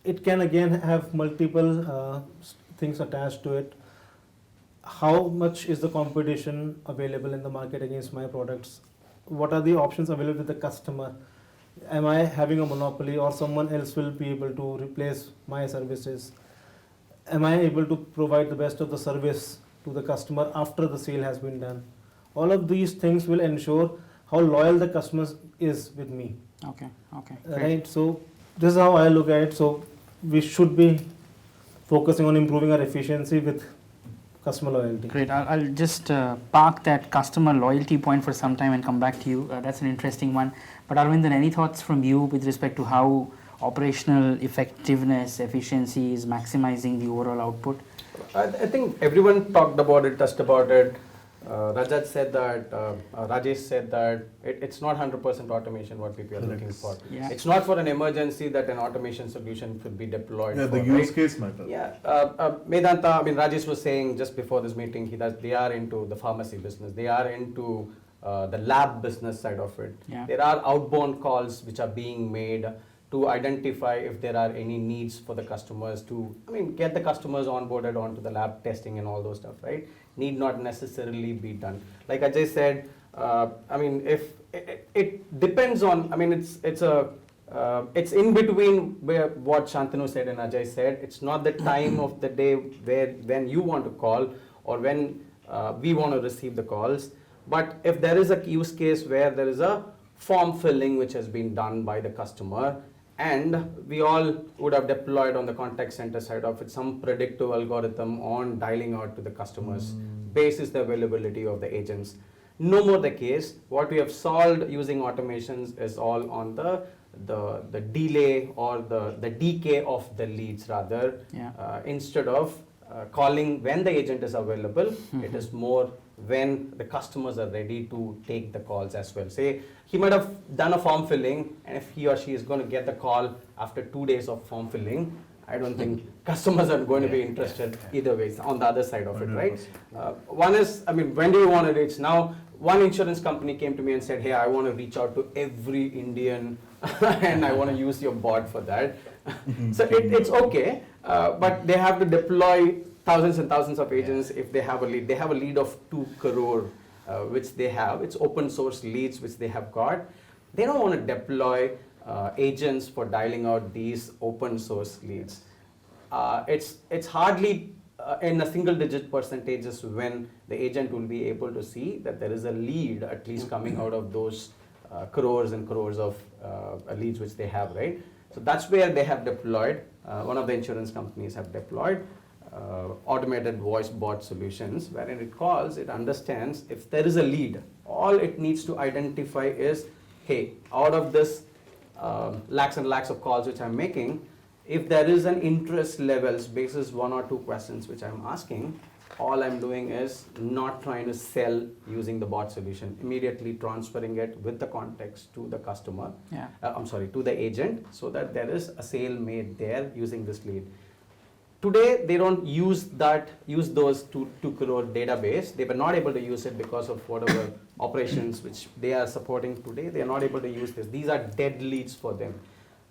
it can again have multiple things attached to it. How much is the competition available in the market against my products? What are the options available with the customer? Am I having a monopoly, or someone else will be able to replace my services? Am I able to provide the best of the service to the customer after the sale has been done? All of these things will ensure how loyal the customer is with me. Okay. Right. So this is how I look at it. So we should be focusing on improving our efficiency with customer loyalty. Great. I'll just park that customer loyalty point for some time and come back to you. That's an interesting one. But Arvind, any thoughts from you with respect to how operational effectiveness, efficiency is maximizing the overall output? I think everyone talked about it, touched about it. Rajat said that, Rajesh said that it's not 100% automation what people are looking for. Yeah. It's not for an emergency that an automation solution could be deployed. Yeah, for, the use right? case matters. Yeah, Medanta, Rajesh was saying just before this meeting, they are into the pharmacy business. They are into the lab business side of it. Yeah. There are outbound calls which are being made to identify if there are any needs for the customers to, get the customers onboarded onto the lab testing and all those stuff, right? Need not necessarily be done. Like Ajay said, if it depends on, it's in between where what Shantanu said and Ajay said. It's not the time of the day when you want to call or when we want to receive the calls. But if there is a use case where there is a form filling which has been done by the customer, and we all would have deployed on the contact center side of it some predictive algorithm on dialing out to the customers, basis the availability of the agents. No more the case. What we have solved using automations is all on the delay or the decay of the leads rather. Yeah. Instead of calling when the agent is available, it is more when the customers are ready to take the calls as well. Say he might have done a form filling, and if he or she is going to get the call after 2 days of form filling, I don't think customers are going to be interested either way on the other side of it, right? One is, when do you want to reach? Now, one insurance company came to me and said, hey, I want to reach out to every Indian and I want to use your bot for that. So it's okay, but they have to deploy thousands and thousands of agents if they have a lead. They have a lead of 2 crore, which they have. It's open source leads which they have got. They don't want to deploy agents for dialing out these open source leads. It's hardly in a single digit percentages when the agent will be able to see that there is a lead at least coming out of those crores and crores of leads which they have, right? So that's where they have deployed, one of the insurance companies have deployed automated voice bot solutions, wherein it calls, it understands if there is a lead, all it needs to identify is, hey, out of this lakhs and lakhs of calls which I'm making, if there is an interest levels basis 1 or 2 questions which I'm asking, all I'm doing is not trying to sell using the bot solution, immediately transferring it with the context to the customer, to the agent, so that there is a sale made there using this lead. Today, they don't use those 2 crore database. They were not able to use it because of whatever operations which they are supporting today. They are not able to use this. These are dead leads for them.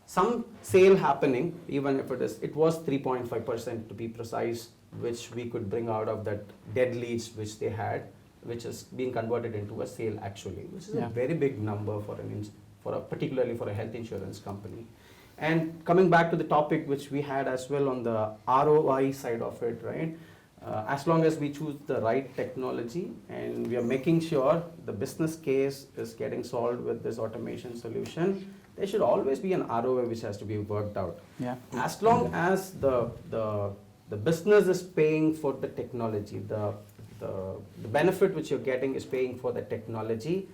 Some sale happening, even if it was 3.5% to be precise, which we could bring out of that dead leads which they had, which is being converted into a sale actually, which is a very big number particularly for a health insurance company. And coming back to the topic which we had as well on the ROI side of it, right? As long as we choose the right technology and we are making sure the business case is getting solved with this automation solution, there should always be an ROI which has to be worked out. Yeah. As long as the business is paying for the technology, the benefit which you're getting is paying for the technology,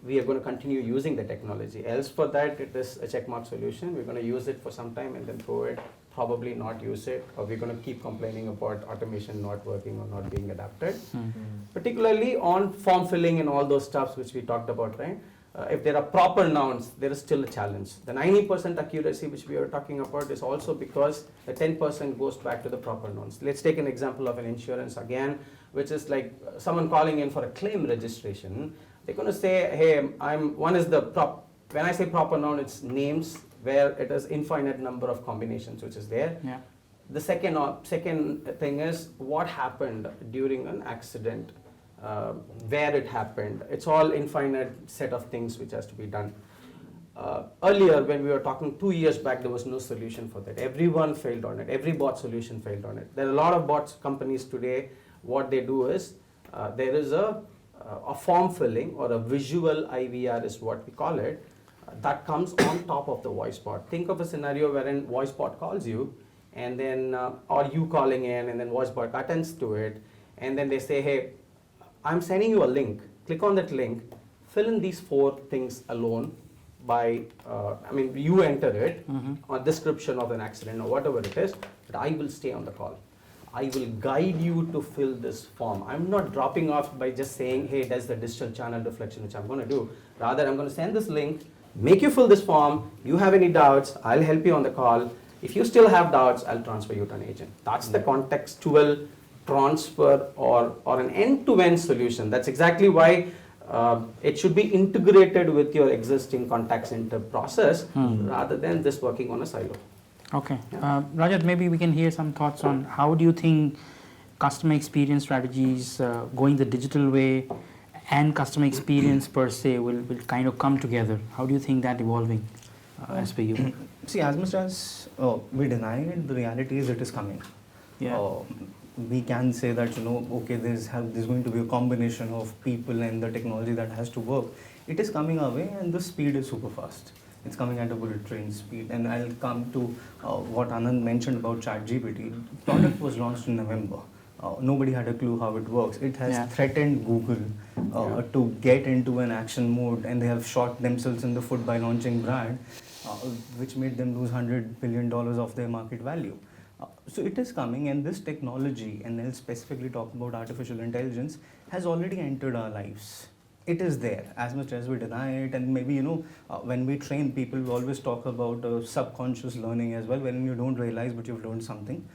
we are going to continue using the technology. Else for that, it is a checkmark solution. We're going to use it for some time and then throw it, probably not use it, or we're going to keep complaining about automation not working or not being adapted. Particularly on form filling and all those stuffs which we talked about, right? If there are proper nouns, there is still a challenge. The 90% accuracy which we are talking about is also because the 10% goes back to the proper nouns. Let's take an example of an insurance again, which is like someone calling in for a claim registration. They're going to say, hey, when I say proper noun, it's names where it is infinite number of combinations which is there. Yeah. The second thing is what happened during an accident, where it happened. It's all infinite set of things which has to be done. Earlier, when we were talking 2 years back, there was no solution for that. Everyone failed on it. Every bot solution failed on it. There are a lot of bots companies today. What they do is there is a form filling or a visual IVR is what we call it, that comes on top of the voice bot. Think of a scenario wherein voice bot calls you and then or you calling in, and then voice bot attends to it, and then they say, hey, I'm sending you a link. Click on that link, fill in these 4 things alone by, you enter it, a description of an accident or whatever it is, but I will stay on the call. I will guide you to fill this form. I'm not dropping off by just saying, hey, that's the digital channel deflection, which I'm going to do. Rather, I'm going to send this link, make you fill this form. You have any doubts, I'll help you on the call. If you still have doubts, I'll transfer you to an agent. That's the contextual transfer or an end-to-end solution. That's exactly why it should be integrated with your existing contact center process rather than just working on a silo. Okay. Rajat, maybe we can hear some thoughts on how do you think customer experience strategies going the digital way and customer experience per se will kind of come together. How do you think that evolving as per you? See, as much as we deny it, the reality is it is coming. Yeah. We can say that, okay, there's going to be a combination of people and the technology that has to work. It is coming our way, and the speed is super fast. It's coming at a bullet train speed. And I'll come to what Anand mentioned about ChatGPT. The product was launched in November. Nobody had a clue how it works. It has threatened Google to get into an action mode, and they have shot themselves in the foot by launching brand, which made them lose $100 billion of their market value. So it is coming, and this technology, and I'll specifically talk about artificial intelligence, has already entered our lives. It is there, as much as we deny it, and maybe, when we train people, we always talk about subconscious learning as well, when you don't realize but you've learned something.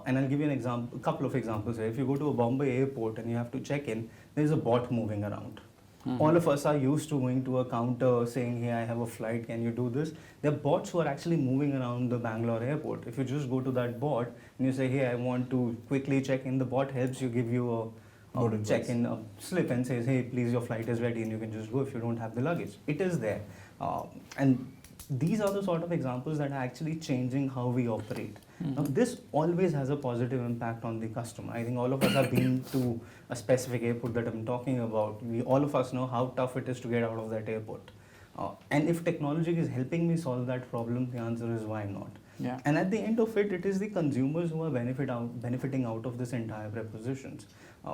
And I'll give you a couple of examples here. If you go to a Bombay airport and you have to check in, there's a bot moving around. All of us are used to going to a counter saying, hey, I have a flight, can you do this? There are bots who are actually moving around the Bangalore airport. If you just go to that bot and you say, hey, I want to quickly check in, the bot helps you, give you a check-in slip and says, hey, please, your flight is ready, and you can just go if you don't have the luggage. It is there. And these are the sort of examples that are actually changing how we operate. Now, this always has a positive impact on the customer. I think all of us have been to a specific airport that I'm talking about. All of us know how tough it is to get out of that airport. And if technology is helping me solve that problem, the answer is why not? Yeah. And at the end of it, it is the consumers who are benefiting out of this entire propositions.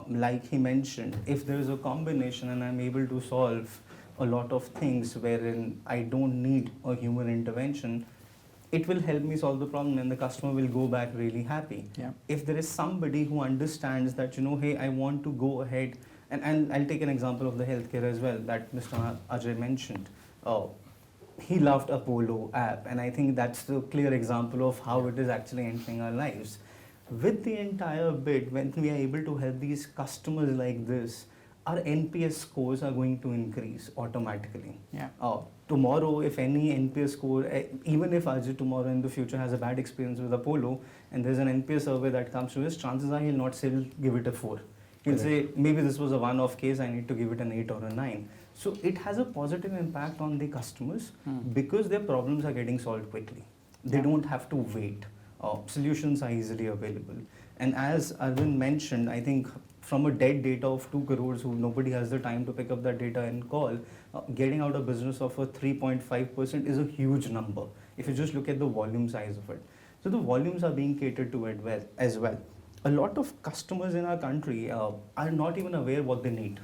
Like he mentioned, if there is a combination and I'm able to solve a lot of things wherein I don't need a human intervention, it will help me solve the problem, and the customer will go back really happy. Yeah. If there is somebody who understands that, hey, I want to go ahead, and I'll take an example of the healthcare as well that Mr. Ajay mentioned. He loved Apollo app, and I think that's the clear example of how it is actually entering our lives. With the entire bit, when we are able to help these customers like this, our NPS scores are going to increase automatically. Yeah. Tomorrow, if any NPS score, even if Ajay tomorrow in the future has a bad experience with Apollo, and there's an NPS survey that comes to his, chances are he'll not still give it a 4. He'll say, maybe this was a one-off case, I need to give it an 8 or a 9. So it has a positive impact on the customers because their problems are getting solved quickly. They don't have to wait. Solutions are easily available. And as Arvind mentioned, I think from a dead data of 2 crores who nobody has the time to pick up that data and call, getting out of business of a 3.5% is a huge number if you just look at the volume size of it. So the volumes are being catered to it as well. A lot of customers in our country are not even aware what they need.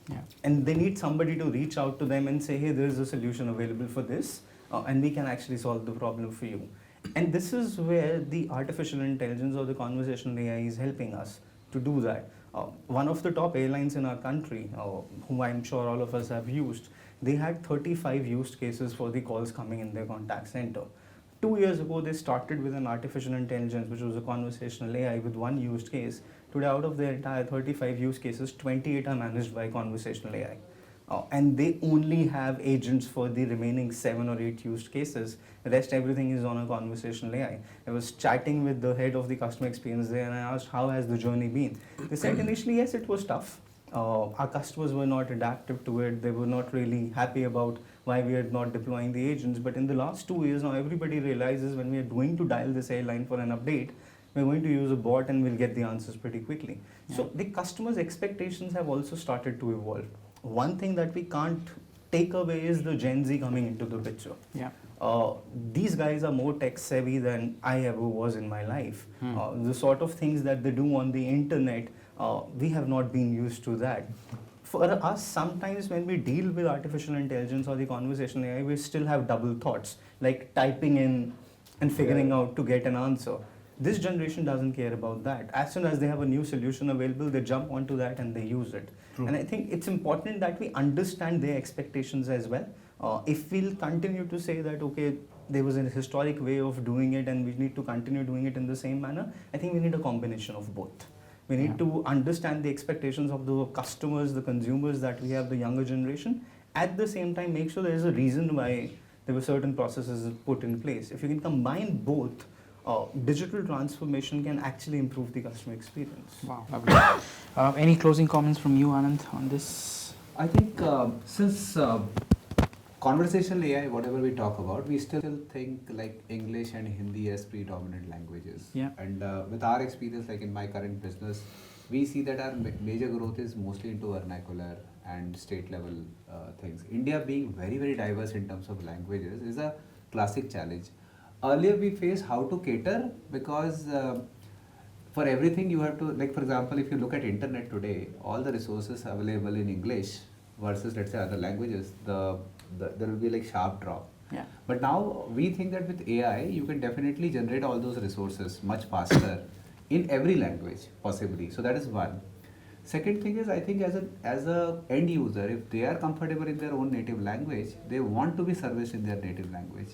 Yeah. And they need somebody to reach out to them and say, hey, there is a solution available for this, and we can actually solve the problem for you. And this is where the artificial intelligence or the conversational AI is helping us to do that. One of the top airlines in our country, whom I'm sure all of us have used, they had 35 use cases for the calls coming in their contact center. 2 years ago, they started with an artificial intelligence, which was a conversational AI with 1 use case. Today, out of their entire 35 use cases, 28 are managed by conversational AI. And they only have agents for the remaining 7 or 8 used cases. The rest, everything is on a conversational AI. I was chatting with the head of the customer experience there, and I asked, how has the journey been? They said initially, yes, it was tough. Our customers were not adaptive to it. They were not really happy about why we are not deploying the agents. But in the last 2 years now, everybody realizes when we are going to dial this airline for an update, we're going to use a bot and we'll get the answers pretty quickly. Yeah. So the customers' expectations have also started to evolve. One thing that we can't take away is the Gen Z coming into the picture. Yeah. these guys are more tech savvy than I ever was in my life. The sort of things that they do on the internet, we have not been used to that. For us, sometimes when we deal with artificial intelligence or the conversational AI, we still have double thoughts, like typing in and figuring out to get an answer. This generation doesn't care about that. As soon as they have a new solution available, they jump onto that and they use it. True. And I think it's important that we understand their expectations as well. If we'll continue to say that, okay, there was a historic way of doing it and we need to continue doing it in the same manner, I think we need a combination of both. We need to understand the expectations of the customers, the consumers that we have, the younger generation. At the same time, make sure there is a reason why there were certain processes put in place. If you can combine both, digital transformation can actually improve the customer experience. Wow, lovely. Any closing comments from you, Anand, on this? I think since conversational AI, whatever we talk about, we still think like English and Hindi as predominant languages. Yeah. And with our experience, like in my current business, we see that our major growth is mostly into vernacular and state level things. India being very, very diverse in terms of languages is a classic challenge. Earlier we faced how to cater because for everything you have to, like for example, if you look at internet today, all the resources available in English versus let's say other languages, there will be like sharp drop. Yeah. But now we think that with AI, you can definitely generate all those resources much faster in every language possibly. So that is one. Second thing is, I think as a end user, if they are comfortable in their own native language, they want to be serviced in their native language.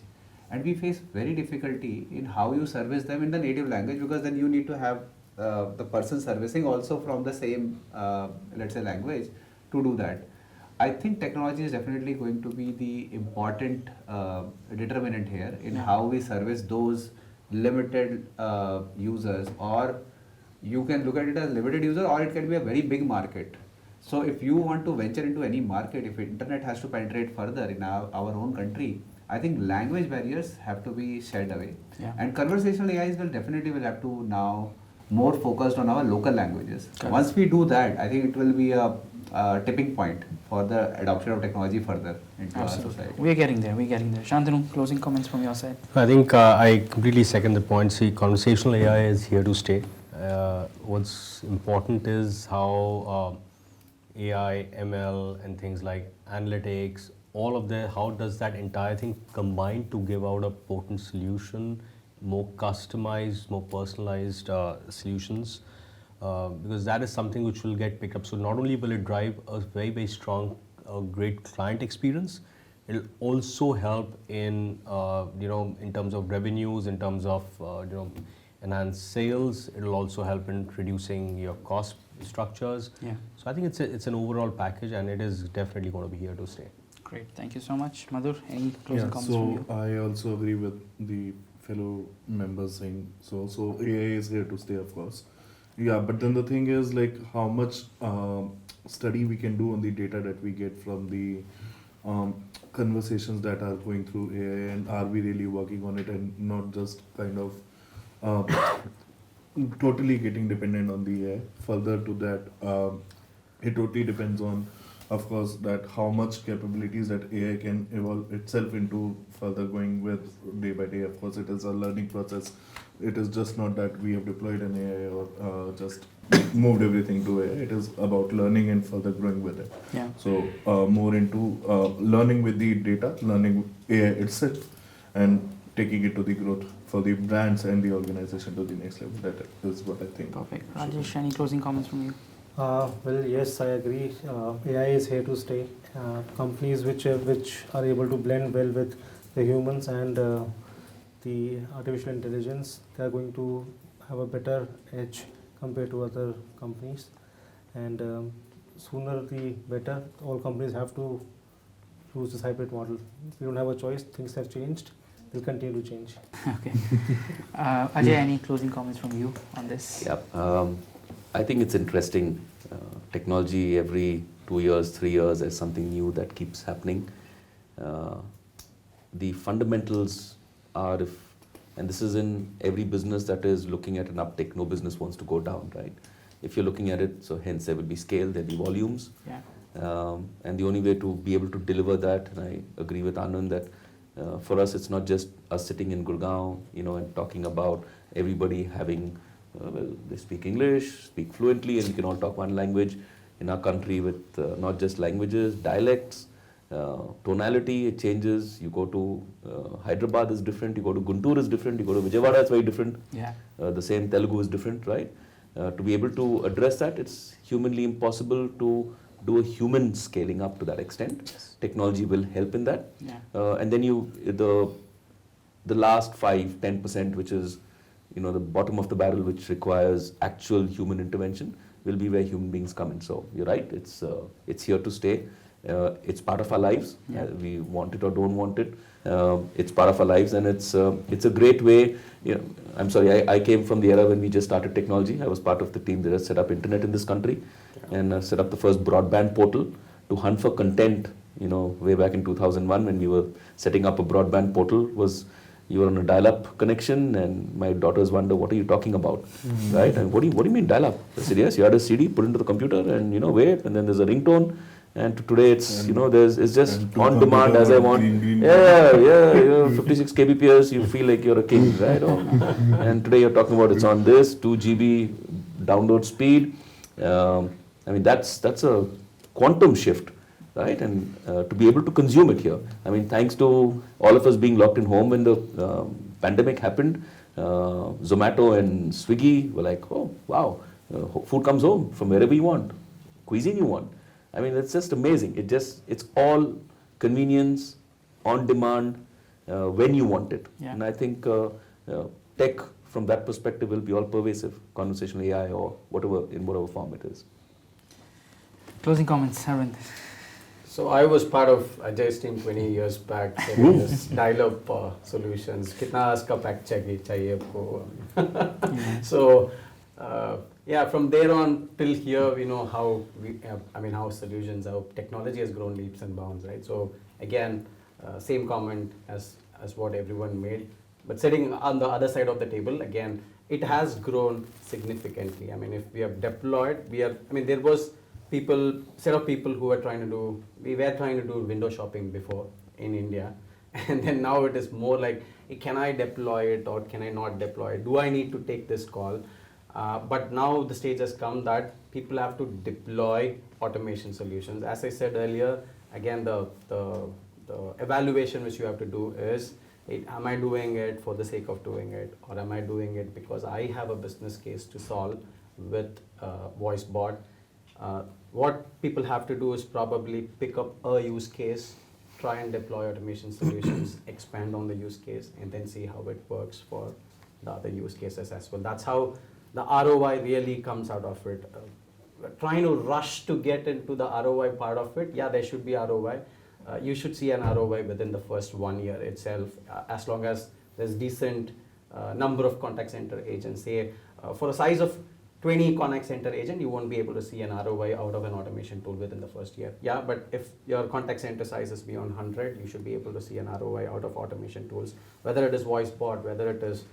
And we face very difficulty in how you service them in the native language, because then you need to have the person servicing also from the same, let's say, language to do that. I think technology is definitely going to be the important determinant here in how we service those limited users, or you can look at it as limited user, or it can be a very big market. So if you want to venture into any market, if internet has to penetrate further in our own country, I think language barriers have to be shed away. Yeah. And conversational AIs will have to now more focused on our local languages. Once we do that, I think it will be a tipping point for the adoption of technology further into our society. We're getting there. Shantanu, closing comments from your side? I think I completely second the point. See, conversational AI is here to stay. What's important is how AI, ML, and things like analytics, all of that, how does that entire thing combine to give out a potent solution, more customized, more personalized solutions, because that is something which will get picked up. So not only will it drive a very, very strong, great client experience, it'll also help in, in terms of revenues, in terms of, enhanced sales. It'll also help in reducing your cost structures. Yeah. So I think it's an overall package, and it is definitely going to be here to stay. Great. Thank you so much. Madhur, any closing comments from you? So I also agree with the fellow members saying so AI is here to stay, of course. Yeah, but then the thing is, like, how much study we can do on the data that we get from the conversations that are going through AI, and are we really working on it and not just kind of totally getting dependent on the AI. Further to that, it totally depends on, of course, that how much capabilities that AI can evolve itself into further going with day by day. Of course, it is a learning process. It is just not that we have deployed an AI or just moved everything to AI. It is about learning and further growing with it. Yeah. So more into learning with the data, learning AI itself, and taking it to the growth for the brands and the organization to the next level. That is what I think. Perfect. Rajesh, any closing comments from you? Well, yes, I agree. AI is here to stay. Companies which are able to blend well with the humans and the artificial intelligence, they are going to have a better edge compared to other companies. And sooner the better. All companies have to use this hybrid model. We don't have a choice. Things have changed. They'll continue to change. Okay. Ajay, any closing comments from you on this? Yeah. I think it's interesting. Technology every 2 years, 3 years, there's something new that keeps happening. The fundamentals are, and this is in every business that is looking at an uptick. No business wants to go down, right? If you're looking at it, so hence there will be scale, there'll be volumes. Yeah. And the only way to be able to deliver that, and I agree with Anand, that For us, it's not just us sitting in Gurugram, and talking about everybody having, well, they speak English, speak fluently, and we can all talk one language in our country with not just languages, dialects, tonality, it changes. You go to Hyderabad is different, you go to Guntur is different, you go to Vijayawada, it's very different. Yeah. The same Telugu is different, right? To be able to address that, it's humanly impossible to do a human scaling up to that extent. Yes. Technology will help in that. Yeah. And then the last 5-10%, which is the bottom of the barrel, which requires actual human intervention, will be where human beings come in. So you're right, it's here to stay. It's part of our lives. Yeah. We want it or don't want it. It's part of our lives, and it's a great way. I'm sorry, I came from the era when we just started technology. I was part of the team that has set up internet in this country, and set up the first broadband portal to hunt for content. Way back in 2001, when we were setting up a broadband portal, you were on a dial-up connection, and my daughters wonder, what are you talking about, right? And what do you mean dial-up? I said, yes, you had a CD, put into the computer, and wait, and then there's a ringtone. And today it's it's just on demand as I want. Yeah, 56 kbps, you feel like you're a king, right? And today you're talking about it's on this 2 GB download speed. I mean that's a quantum shift, right? And to be able to consume it here. I mean, thanks to all of us being locked in home when the pandemic happened, Zomato and Swiggy were like, oh wow, food comes home from wherever you want, cuisine you want. I mean, it's just amazing. It's all convenience, on demand, when you want it. Yeah. And I think tech, from that perspective, will be all pervasive, conversational AI or in whatever form it is. Closing comments, Arvind. So I was part of Ajay's team 20 years back, setting this dial-up solutions. Kitna aska pack chahiye aapko. So yeah, from there on till here, we know how how solutions, how technology has grown leaps and bounds, right? So again, same comment as what everyone made, but sitting on the other side of the table, again, it has grown significantly. I mean, if we have deployed, there was set of people who were trying to do window shopping before in India, and then now it is more like, can I deploy it or can I not deploy it? Do I need to take this call? But now the stage has come that people have to deploy automation solutions. As I said earlier, again, the evaluation which you have to do is, am I doing it for the sake of doing it, or am I doing it because I have a business case to solve with voice bot? What people have to do is probably pick up a use case, try and deploy automation solutions, expand on the use case, and then see how it works for the other use cases as well. That's how the ROI really comes out of it. Trying to rush to get into the ROI part of it, yeah, there should be ROI. You should see an ROI within the first 1 year itself, as long as there's decent number of contact center agents. Say, for a size of 20 contact center agent, you won't be able to see an ROI out of an automation tool within the first year. Yeah, but if your contact center size is beyond 100, you should be able to see an ROI out of automation tools, whether it is voice bot, whether it is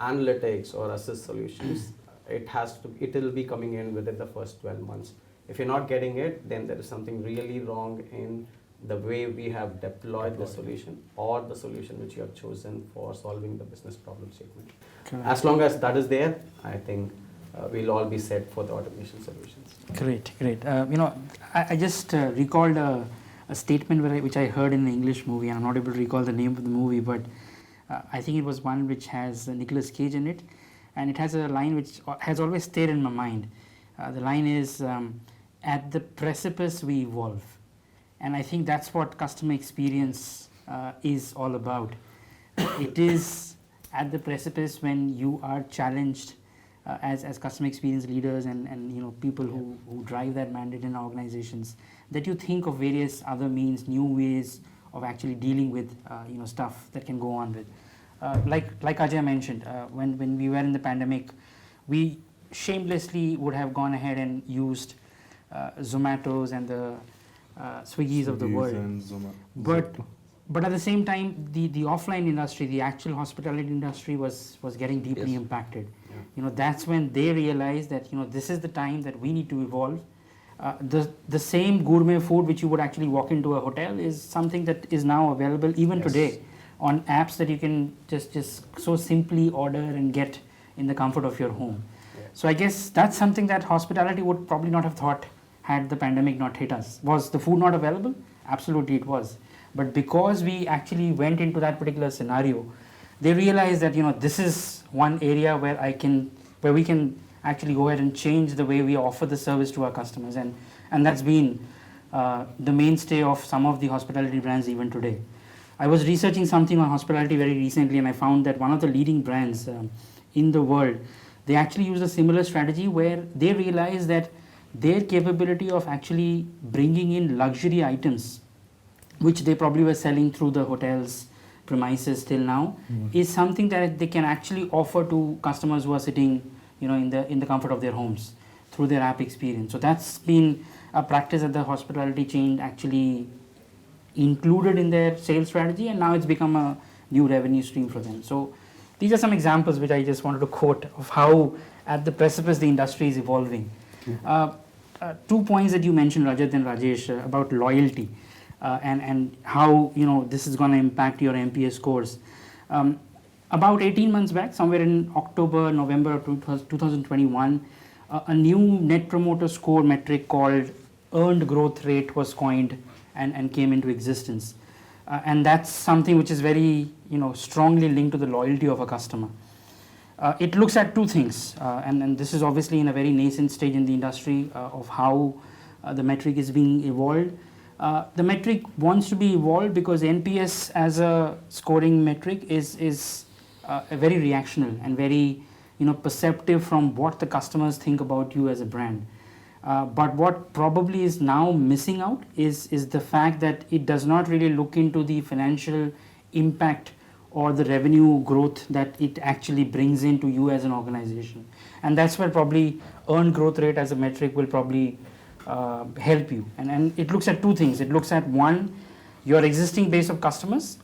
analytics or assist solutions. It will be coming in within the first 12 months. If you're not getting it, then there is something really wrong in the way we have deployed the solution or the solution which you have chosen for solving the business problem statement. Correct. As long as that is there, I think we'll all be set for the automation solutions. Great. I just recalled a statement which I heard in the English movie, and I'm not able to recall the name of the movie, but I think it was one which has Nicolas Cage in it, and it has a line which has always stayed in my mind. The line is, at the precipice we evolve. And I think that's what customer experience is all about. It is at the precipice when you are challenged as customer experience leaders and people who drive that mandate in organizations, that you think of various other means, new ways of actually dealing with stuff that can go on with. Like Ajay mentioned, when we were in the pandemic, we shamelessly would have gone ahead and used Zomatos and the Swiggies of the world. But at the same time, the offline industry, the actual hospitality industry was getting deeply impacted. Yeah. That's when they realized that this is the time that we need to evolve. The same gourmet food which you would actually walk into a hotel is something that is now available even today on apps that you can just so simply order and get in the comfort of your home. So I guess that's something that hospitality would probably not have thought had the pandemic not hit us. Was the food not available? Absolutely it was. But because we actually went into that particular scenario, they realized that this is one area where we can actually go ahead and change the way we offer the service to our customers, and that's been the mainstay of some of the hospitality brands even today. I was researching something on hospitality very recently, and I found that one of the leading brands in the world, they actually use a similar strategy where they realize that their capability of actually bringing in luxury items, which they probably were selling through the hotels premises till now, is something that they can actually offer to customers who are sitting in the comfort of their homes through their app experience. So that's been a practice that the hospitality chain actually included in their sales strategy, and now it's become a new revenue stream for them. So these are some examples which I just wanted to quote of how at the precipice the industry is evolving. 2 points that you mentioned, Rajat and Rajesh, about loyalty and how this is going to impact your NPS scores. About 18 months back, somewhere in October, November of 2021, a new net promoter score metric called earned growth rate was coined and came into existence. And that's something which is very strongly linked to the loyalty of a customer. It looks at two things, and this is obviously in a very nascent stage in the industry of how the metric is being evolved. The metric wants to be evolved because NPS as a scoring metric is very reactional and very perceptive from what the customers think about you as a brand. But what probably is now missing out is the fact that it does not really look into the financial impact or the revenue growth that it actually brings into you as an organization. And that's where probably earned growth rate as a metric will probably help you. And it looks at two things. It looks at one, your existing base of customers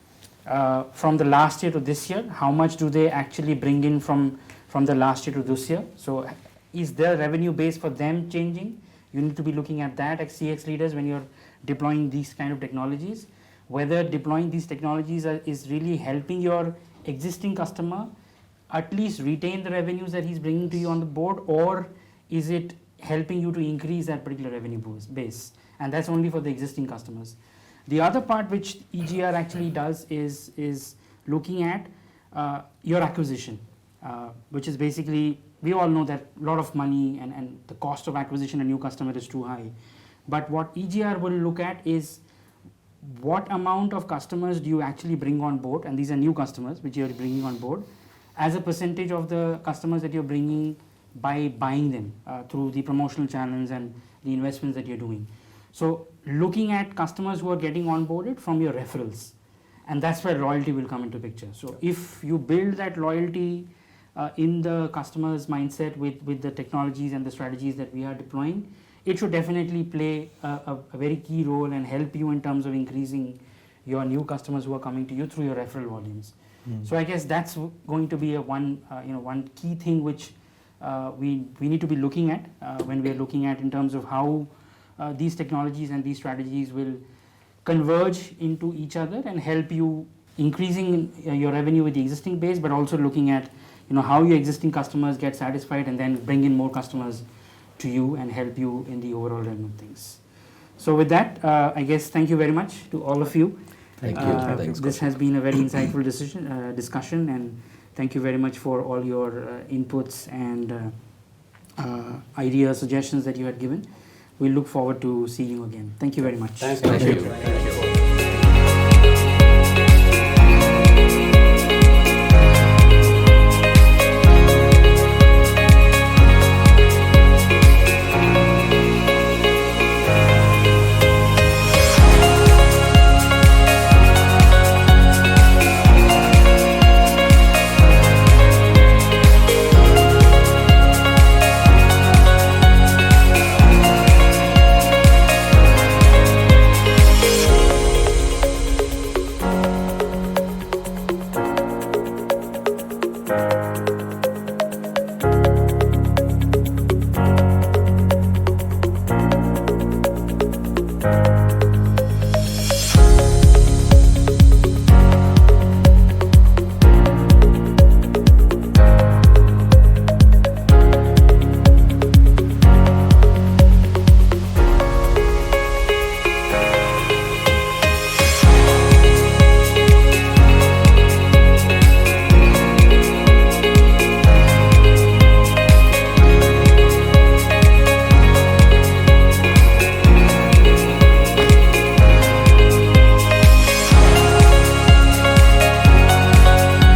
from the last year to this year. How much do they actually bring in from the last year to this year? So is their revenue base for them changing? You need to be looking at that as CX leaders when you're deploying these kind of technologies. Whether deploying these technologies is really helping your existing customer at least retain the revenues that he's bringing to you on the board, or is it helping you to increase that particular revenue base? And that's only for the existing customers. The other part which EGR actually does is looking at your acquisition, which is basically, we all know that a lot of money and the cost of acquisition a new customer is too high. But what EGR will look at is what amount of customers do you actually bring on board, and these are new customers which you're bringing on board, as a percentage of the customers that you're bringing by buying them through the promotional channels and the investments that you're doing. So looking at customers who are getting onboarded from your referrals, and that's where loyalty will come into picture. So if you build that loyalty in the customer's mindset with the technologies and the strategies that we are deploying, it should definitely play a very key role and help you in terms of increasing your new customers who are coming to you through your referral volumes. So I guess that's going to be a one key thing which we need to be looking at when we are looking at in terms of how these technologies and these strategies will converge into each other and help you increasing your revenue with the existing base, but also looking at how your existing customers get satisfied and then bring in more customers to you and help you in the overall realm of things. So with that, I guess thank you very much to all of you. Thank you. Thanks, this has been a very insightful discussion, and thank you very much for all your inputs and ideas, suggestions that you had given. We look forward to seeing you again. Thank you very much. Thank Thank you. you. you.